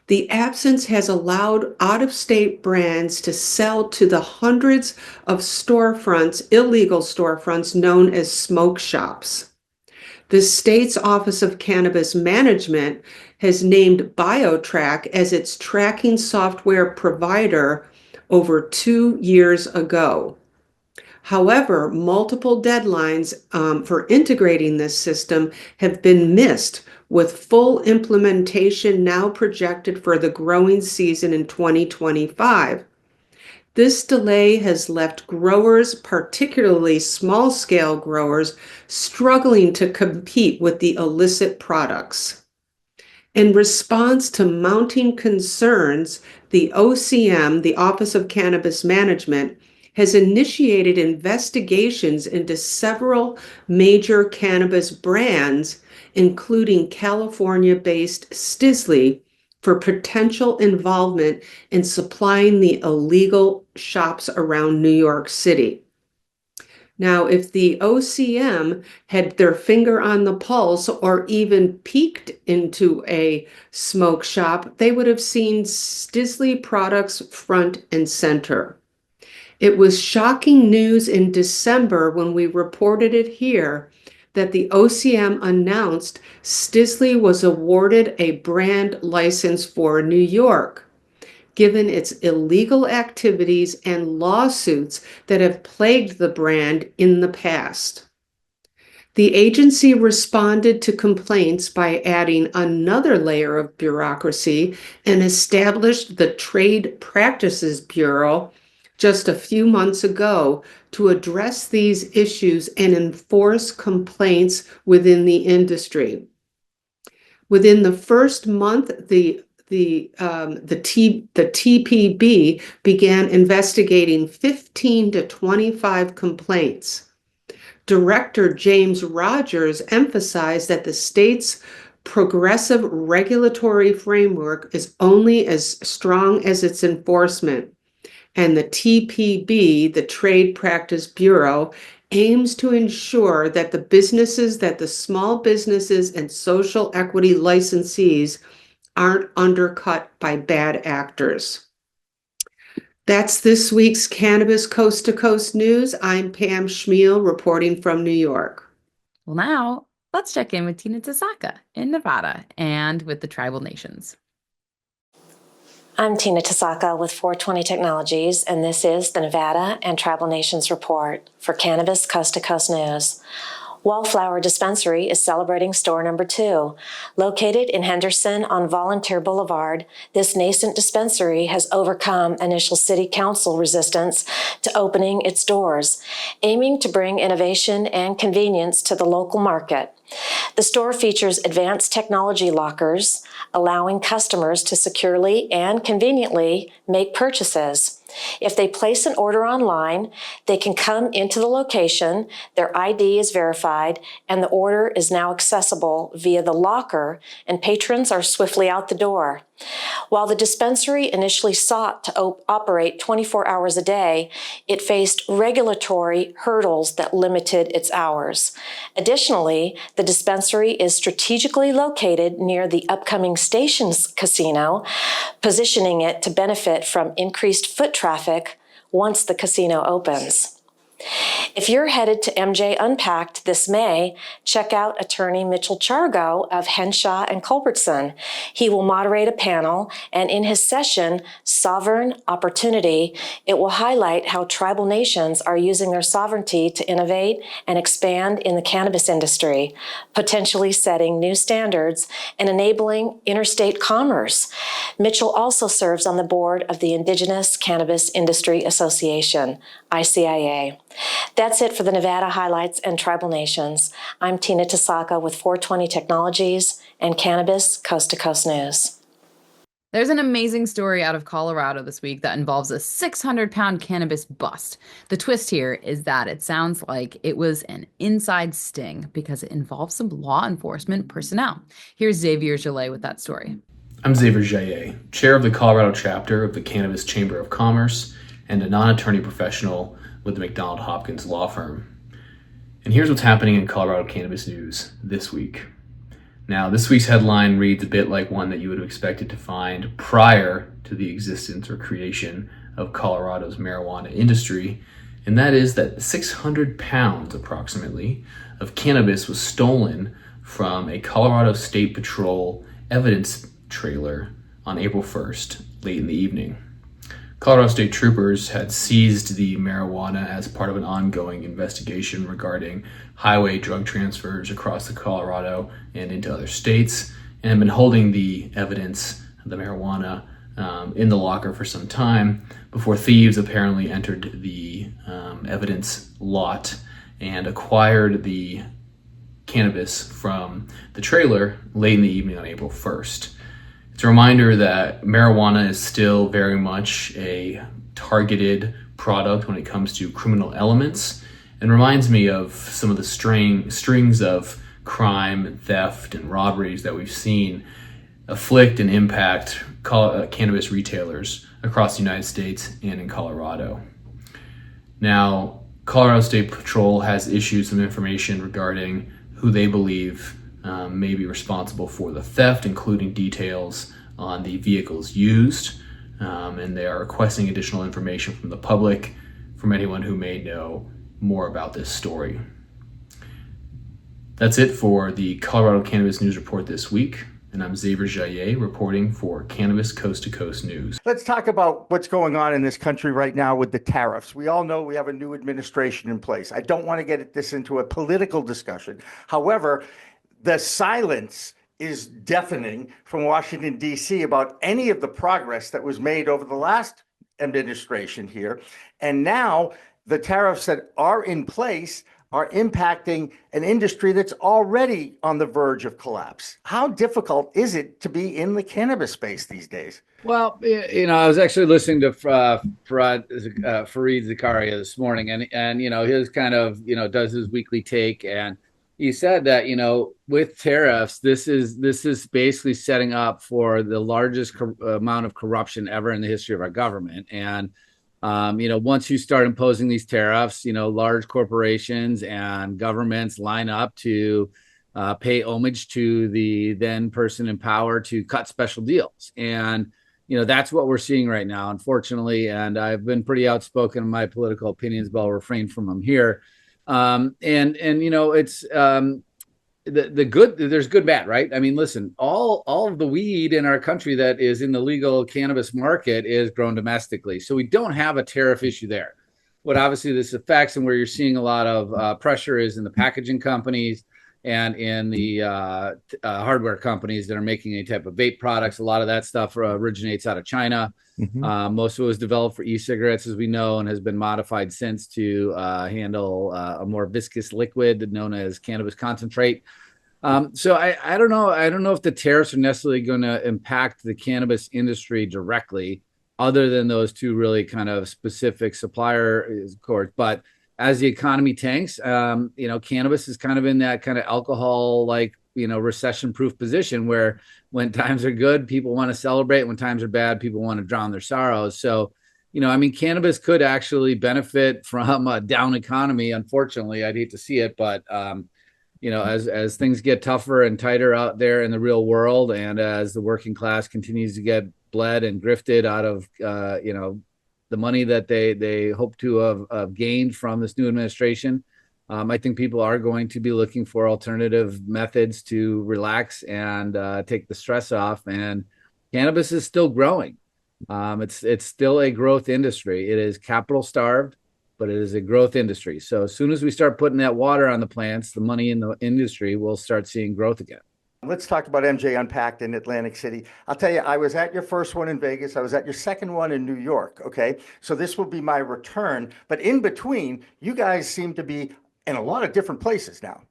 The absence has allowed out-of-state brands to sell to the hundreds of storefronts, illegal storefronts known as smoke shops. The state's Office of Cannabis Management has named BioTrack as its tracking software provider over 2 years ago. However, multiple deadlines for integrating this system have been missed, with full implementation now projected for the growing season in 2025. This delay has left growers, particularly small-scale growers, struggling to compete with the illicit products. In response to mounting concerns, the OCM, the Office of Cannabis Management, has initiated investigations into several major cannabis brands, including California-based Stisley, for potential involvement in supplying the illegal shops around New York City. Now, if the OCM had their finger on the pulse or even peeked into a smoke shop, they would have seen Stisley products front and center. It was shocking news in December when we reported it here that the OCM announced Stisley was awarded a brand license for New York, given its illegal activities and lawsuits that have plagued the brand in the past. The agency responded to complaints by adding another layer of bureaucracy and established the Trade Practices Bureau just a few months ago to address these issues and enforce complaints within the industry. Within the first month, the TPB began investigating 15 to 25 complaints. Director James Rogers emphasized that the state's progressive regulatory framework is only as strong as its enforcement, and the TPB, the Trade Practice Bureau, aims to ensure that the small businesses and social equity licensees aren't undercut by bad actors. That's this week's Cannabis Coast to Coast News. I'm Pam Schmiel reporting from New York. Well, now let's check in with Tina Tasaka in Nevada and with the tribal nations. I'm Tina Tasaka with 420 Technologies, and this is the Nevada and Tribal Nations Report for Cannabis Coast to Coast News. Wallflower Dispensary is celebrating store number 2. Located in Henderson on Volunteer Boulevard, this nascent dispensary has overcome initial city council resistance to opening its doors, aiming to bring innovation and convenience to the local market. The store features advanced technology lockers, allowing customers to securely and conveniently make purchases. If they place an order online, they can come into the location, their ID is verified, and the order is now accessible via the locker, and patrons are swiftly out the door. While the dispensary initially sought to operate 24 hours a day, it faced regulatory hurdles that limited its hours. Additionally, the dispensary is strategically located near the upcoming Stations Casino, positioning it to benefit from increased foot traffic once the casino opens. If you're headed to MJ Unpacked this May, check out attorney Mitchell Chargo of Henshaw and Culbertson. He will moderate a panel, and in his session, Sovereign Opportunity, it will highlight how tribal nations are using their sovereignty to innovate and expand in the cannabis industry, potentially setting new standards and enabling interstate commerce. Mitchell also serves on the board of the Indigenous Cannabis Industry Association, ICIA. That's it for the Nevada highlights and tribal nations. I'm Tina Tasaka with 420 Technologies and Cannabis Coast to Coast News. There's an amazing story out of Colorado this week that involves a 600-pound cannabis bust. The twist here is that it sounds like it was an inside sting because it involves some law enforcement personnel. Here's Xavier Gillet with that story. I'm Xavier Gillet, chair of the Colorado chapter of the Cannabis Chamber of Commerce and a non-attorney professional with the McDonald Hopkins law firm. And here's what's happening in Colorado cannabis news this week. Now, this week's headline reads a bit like one that you would have expected to find prior to the existence or creation of Colorado's marijuana industry, and that is that 600 pounds approximately of cannabis was stolen from a Colorado State Patrol evidence trailer on April 1st, late in the evening. Colorado State troopers had seized the marijuana as part of an ongoing investigation regarding highway drug transfers across the Colorado and into other states, and had been holding the evidence of the marijuana in the locker for some time before thieves apparently entered the evidence lot and acquired the cannabis from the trailer late in the evening on April 1st. It's a reminder that marijuana is still very much a targeted product when it comes to criminal elements, and reminds me of some of the strings of crime and theft and robberies that we've seen afflict and impact cannabis retailers across the United States and in Colorado. Now, Colorado State Patrol has issued some information regarding who they believe may be responsible for the theft, including details on the vehicles used, and they are requesting additional information from the public, from anyone who may know more about this story. That's it for the Colorado Cannabis News Report this week, and I'm Xavier Gillet reporting for Cannabis Coast to Coast News. Let's talk about what's going on in this country right now with the tariffs. We all know we have a new administration in place. I don't want to get this into a political discussion. However, the silence is deafening from Washington, D.C. about any of the progress that was made over the last administration here. And now the tariffs that are in place are impacting an industry that's already on the verge of collapse. How difficult is it to be in the cannabis space these days? Well, I was actually listening to Fareed Zakaria this morning, and his kind of, does his weekly take, and he said that, with tariffs, this is basically setting up for the largest amount of corruption ever in the history of our government. And once you start imposing these tariffs, large corporations and governments line up to pay homage to the then person in power to cut special deals. And, that's what we're seeing right now, unfortunately. And I've been pretty outspoken in my political opinions, but I'll refrain from them here. It's the good, there's good, bad, right? I mean, listen, all of the weed in our country that is in the legal cannabis market is grown domestically. So we don't have a tariff issue there. What obviously this affects and where you're seeing a lot of pressure is in the packaging companies and in the hardware companies that are making any type of vape products. A lot of that stuff originates out of China. Mm-hmm. Most of it was developed for e-cigarettes, as we know, and has been modified since to handle a more viscous liquid known as cannabis concentrate. So I don't know. I don't know if the tariffs are necessarily going to impact the cannabis industry directly. other than those two really kind of specific supplier courts. But as the economy tanks, cannabis is kind of in that kind of alcohol like, recession proof position where when times are good, people want to celebrate. When times are bad, people want to drown their sorrows. So, cannabis could actually benefit from a down economy. Unfortunately, I'd hate to see it, but as things get tougher and tighter out there in the real world, and as the working class continues to get bled and grifted out of the money that they hope to have gained from this new administration, I think people are going to be looking for alternative methods to relax and take the stress off. And cannabis is still growing. It's still a growth industry. It is capital starved, but it is a growth industry. So as soon as we start putting that water on the plants, the money in the industry will start seeing growth again. Let's talk about MJ Unpacked in Atlantic City. I'll tell you, I was at your first one in Vegas. I was at your second one in New York. Okay. So this will be my return. But in between, you guys seem to be in a lot of different places now.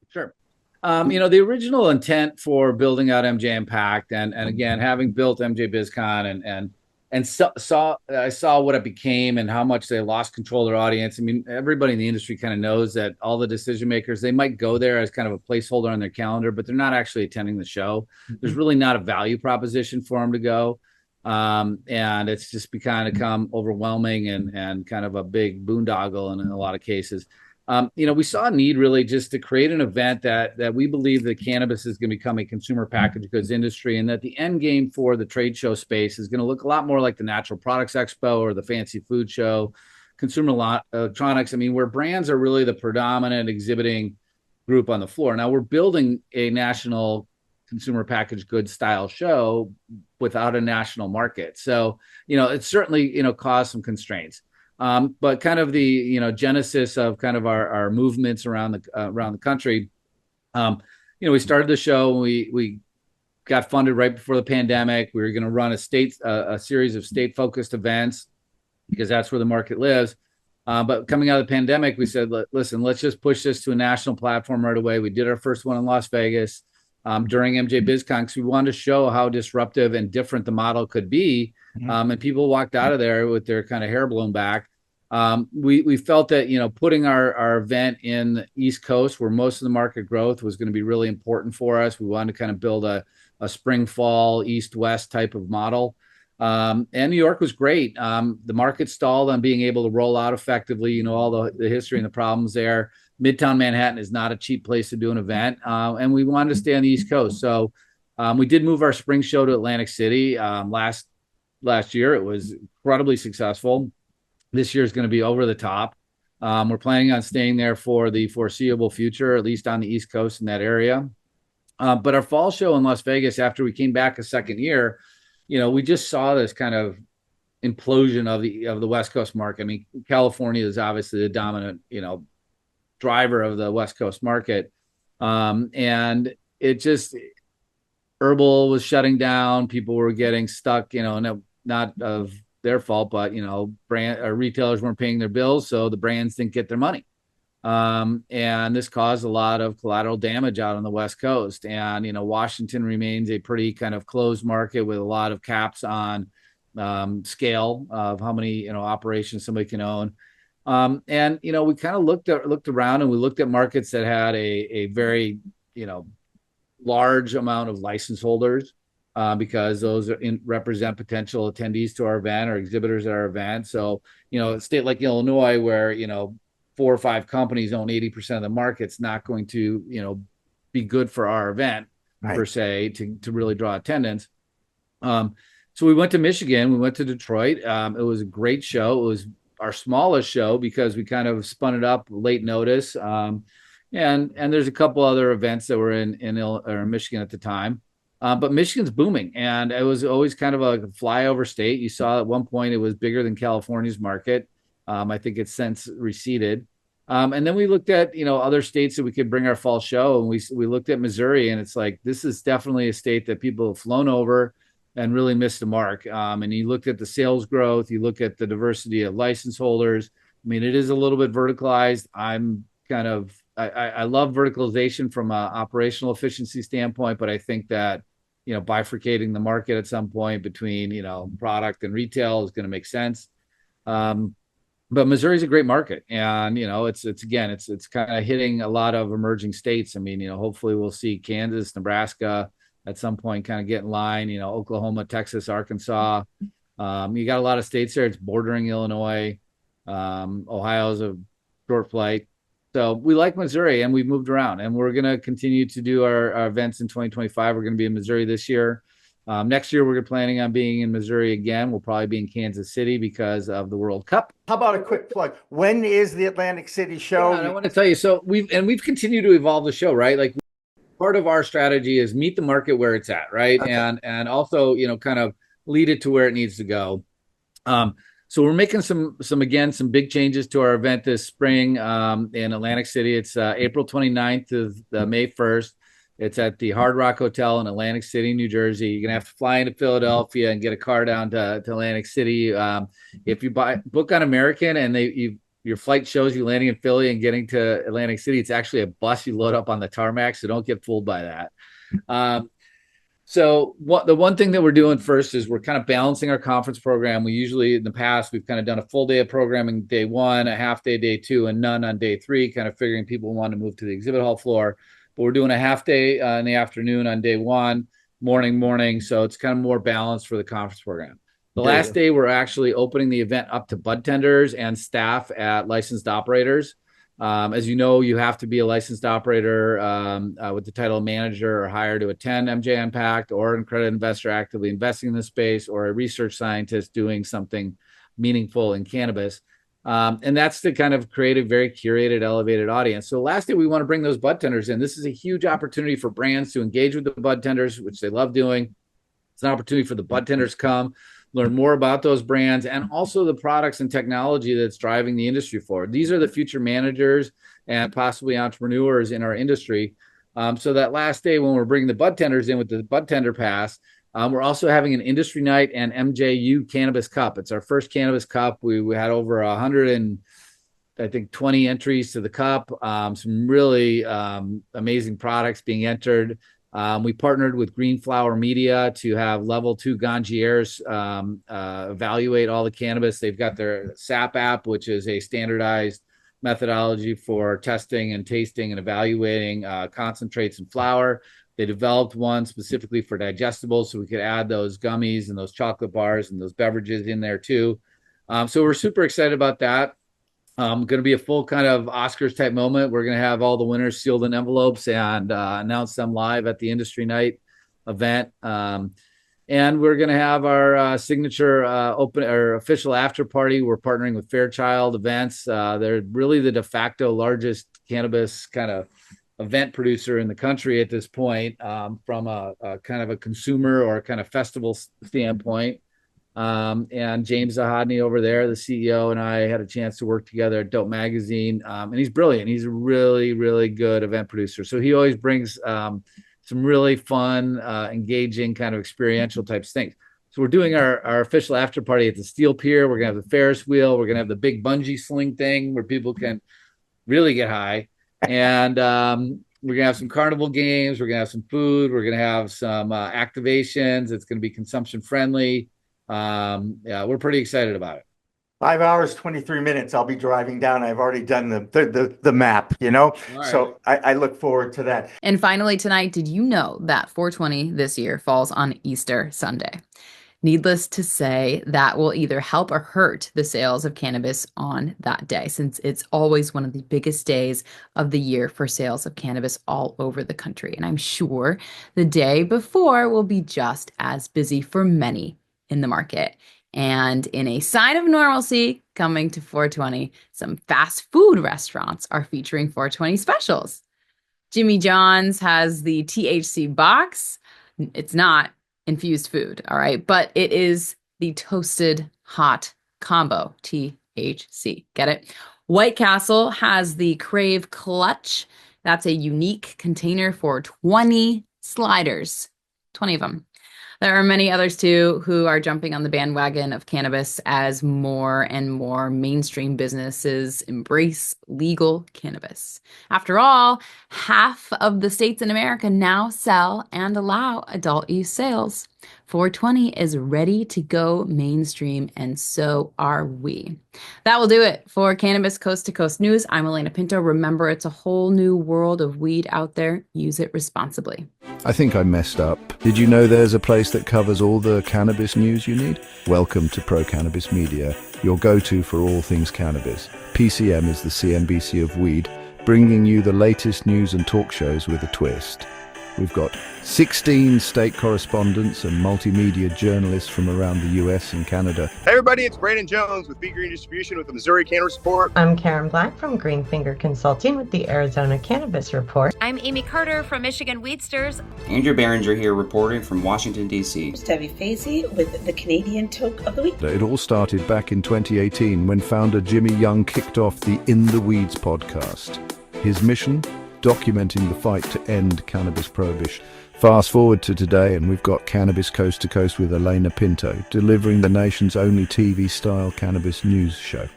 Sure. The original intent for building out MJ Impact, and again, having built MJ BizCon and I saw what it became and how much they lost control of their audience. I mean, everybody in the industry kind of knows that all the decision makers, they might go there as kind of a placeholder on their calendar, but they're not actually attending the show. There's really not a value proposition for them to go. And it's just become overwhelming and kind of a big boondoggle in a lot of cases. We saw a need really just to create an event that we believe that cannabis is going to become a consumer packaged goods industry, and that the end game for the trade show space is going to look a lot more like the Natural Products Expo or the Fancy Food Show, consumer electronics. I mean, where brands are really the predominant exhibiting group on the floor. Now we're building a national consumer packaged goods style show without a national market. So, it's certainly, caused some constraints. But kind of the genesis of kind of our movements around the country. We started the show. We got funded right before the pandemic. We were going to run a series of state focused events because that's where the market lives. But coming out of the pandemic, we said, listen, let's just push this to a national platform right away. We did our first one in Las Vegas during MJ BizCon because we wanted to show how disruptive and different the model could be. And people walked out of there with their kind of hair blown back. We felt that, putting our event in the East Coast where most of the market growth was going to be really important for us. We wanted to kind of build a spring, fall, east, west type of model. And New York was great. The market stalled on being able to roll out effectively, all the history and the problems there. Midtown Manhattan is not a cheap place to do an event. And we wanted to stay on the East Coast. So we did move our spring show to Atlantic City last year. It was incredibly successful. This year is going to be over the top. We're planning on staying there for the foreseeable future, at least on the East Coast in that area. But our fall show in Las Vegas, after we came back a second year, we just saw this kind of implosion of the West Coast market. I mean, California is obviously the dominant, driver of the West Coast market. And it just, herbal was shutting down. People were getting stuck, not of their fault, but brand or retailers weren't paying their bills, so the brands didn't get their money. And this caused a lot of collateral damage out on the West Coast. And Washington remains a pretty kind of closed market with a lot of caps on scale of how many operations somebody can own. And we kind of looked around and we looked at markets that had a very large amount of license holders. Because those represent potential attendees to our event or exhibitors at our event. So, a state like Illinois, where, 4 or 5 companies own 80% of the market's not going to, be good for our event per se to really draw attendance. So we went to Michigan, we went to Detroit. It was a great show. It was our smallest show because we kind of spun it up late notice. And there's a couple other events that were in Michigan at the time. But Michigan's booming, and it was always kind of a flyover state. You saw at one point it was bigger than California's market. I think it's since receded. And then we looked at other states that we could bring our fall show, and we looked at Missouri, and it's like this is definitely a state that people have flown over and really missed the mark. And you looked at the sales growth, you look at the diversity of license holders. I mean, it is a little bit verticalized. I love verticalization from an operational efficiency standpoint, but I think that bifurcating the market at some point between, product and retail is going to make sense. But Missouri is a great market, and it's kind of hitting a lot of emerging states. I mean, hopefully we'll see Kansas, Nebraska at some point kind of get in line. Oklahoma, Texas, Arkansas. You got a lot of states there. It's bordering Illinois. Ohio's a short flight. So we like Missouri, and we've moved around, and we're going to continue to do our events in 2025. We're going to be in Missouri this year. Next year, we're planning on being in Missouri again. We'll probably be in Kansas City because of the World Cup. How about a quick plug? When is the Atlantic City show? Yeah, I want to tell you. So we've continued to evolve the show, right? Like part of our strategy is meet the market where it's at, right? Okay. And also, kind of lead it to where it needs to go. So we're making some big changes to our event this spring in Atlantic City. It's April 29th to May 1st. It's at the Hard Rock Hotel in Atlantic City, New Jersey. You're going to have to fly into Philadelphia and get a car down to Atlantic City. If you book on American and your flight shows you landing in Philly and getting to Atlantic City, it's actually a bus you load up on the tarmac, so don't get fooled by that. So the one thing that we're doing first is we're kind of balancing our conference program. We usually, in the past, we've kind of done a full day of programming day one, a half day, day two, and none on day three, kind of figuring people want to move to the exhibit hall floor. But we're doing a half day in the afternoon on day one, morning. So it's kind of more balanced for the conference program. The last day, we're actually opening the event up to bud tenders and staff at licensed operators. As you know, you have to be a licensed operator with the title of manager or higher to attend MJ Impact, or an accredited investor actively investing in this space, or a research scientist doing something meaningful in cannabis. And that's to kind of create a very curated, elevated audience. So last day, we want to bring those bud tenders in. This is a huge opportunity for brands to engage with the bud tenders, which they love doing. It's an opportunity for the bud tenders to come, learn more about those brands, and also the products and technology that's driving the industry forward. These are the future managers and possibly entrepreneurs in our industry. So that last day, when we're bringing the bud tenders in with the bud tender pass, we're also having an industry night and MJU Cannabis Cup. It's our first Cannabis Cup. We had over 120 entries to the cup. Some really amazing products being entered. We partnered with Green Flower Media to have level 2 ganjiers evaluate all the cannabis. They've got their SAP app, which is a standardized methodology for testing and tasting and evaluating concentrates and flour. They developed one specifically for digestibles, so we could add those gummies and those chocolate bars and those beverages in there too. So we're super excited about that. Going to be a full kind of Oscars type moment. We're going to have all the winners sealed in envelopes and announce them live at the industry night event. And we're going to have our signature official after party. We're partnering with Fairchild Events. They're really the de facto largest cannabis kind of event producer in the country at this point, from a kind of a consumer or kind of festival standpoint. And James Zahodny over there, the CEO, and I had a chance to work together at Dope Magazine. And he's brilliant. He's a really, really good event producer. So he always brings some really fun, engaging kind of experiential types things. So we're doing our official after party at the Steel Pier. We're going to have the Ferris wheel. We're going to have the big bungee sling thing where people can really get high. And we're going to have some carnival games. We're going to have some food. We're going to have some activations. It's going to be consumption friendly. We're pretty excited about it. 5 hours, 23 minutes. I'll be driving down. I've already done the map, Right. So I look forward to that. And finally tonight, did you know that 420 this year falls on Easter Sunday? Needless to say, that will either help or hurt the sales of cannabis on that day, since it's always one of the biggest days of the year for sales of cannabis all over the country. And I'm sure the day before will be just as busy for many in the market. And in a sign of normalcy coming to 420, some fast food restaurants are featuring 420 specials. Jimmy John's has the THC box. It's not infused food, all right? But it is the toasted hot combo, THC. Get it? White Castle has the Crave Clutch. That's a unique container for 20 sliders, 20 of them. There are many others too who are jumping on the bandwagon of cannabis as more and more mainstream businesses embrace legal cannabis. After all, half of the states in America now sell and allow adult use sales. 420 is ready to go mainstream, and so are we. That will do it for Cannabis Coast to Coast News. I'm Elena Pinto. Remember, it's a whole new world of weed out there. Use it responsibly. I think I messed up. Did you know there's a place that covers all the cannabis news you need? Welcome to Pro Cannabis Media, your go-to for all things cannabis. PCM is the CNBC of weed, bringing you the latest news and talk shows with a twist. We've got 16 state correspondents and multimedia journalists from around the US and Canada. Hey everybody, it's Brandon Jones with Big Green Distribution with the Missouri Cannabis Report. I'm Karen Black from Green Finger Consulting with the Arizona Cannabis Report. I'm Amy Carter from Michigan Weedsters. Andrew Behringer here reporting from Washington, D.C. Debbie Fazy with the Canadian Toke of the Week. It all started back in 2018 when founder Jimmy Young kicked off the In the Weeds podcast. His mission? Documenting the fight to end cannabis prohibition. Fast forward to today and we've got Cannabis Coast to Coast with Elena Pinto, delivering the nation's only TV-style cannabis news show.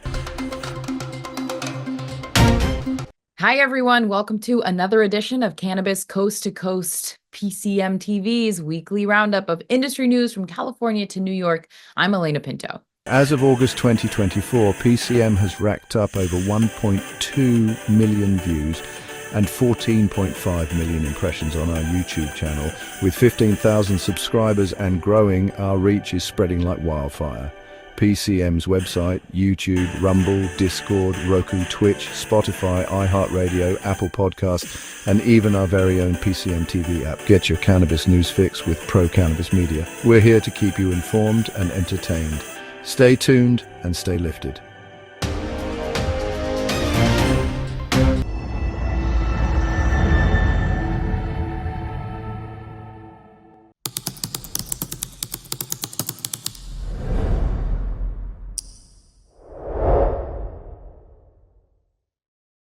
Hi, everyone. Welcome to another edition of Cannabis Coast to Coast, PCM TV's weekly roundup of industry news from California to New York. I'm Elena Pinto. As of August 2024, PCM has racked up over 1.2 million views and 14.5 million impressions on our YouTube channel. With 15,000 subscribers and growing, our reach is spreading like wildfire. PCM's website, YouTube, Rumble, Discord, Roku, Twitch, Spotify, iHeartRadio, Apple Podcasts, and even our very own PCM TV app. Get your cannabis news fix with Pro Cannabis Media. We're here to keep you informed and entertained. Stay tuned and stay lifted.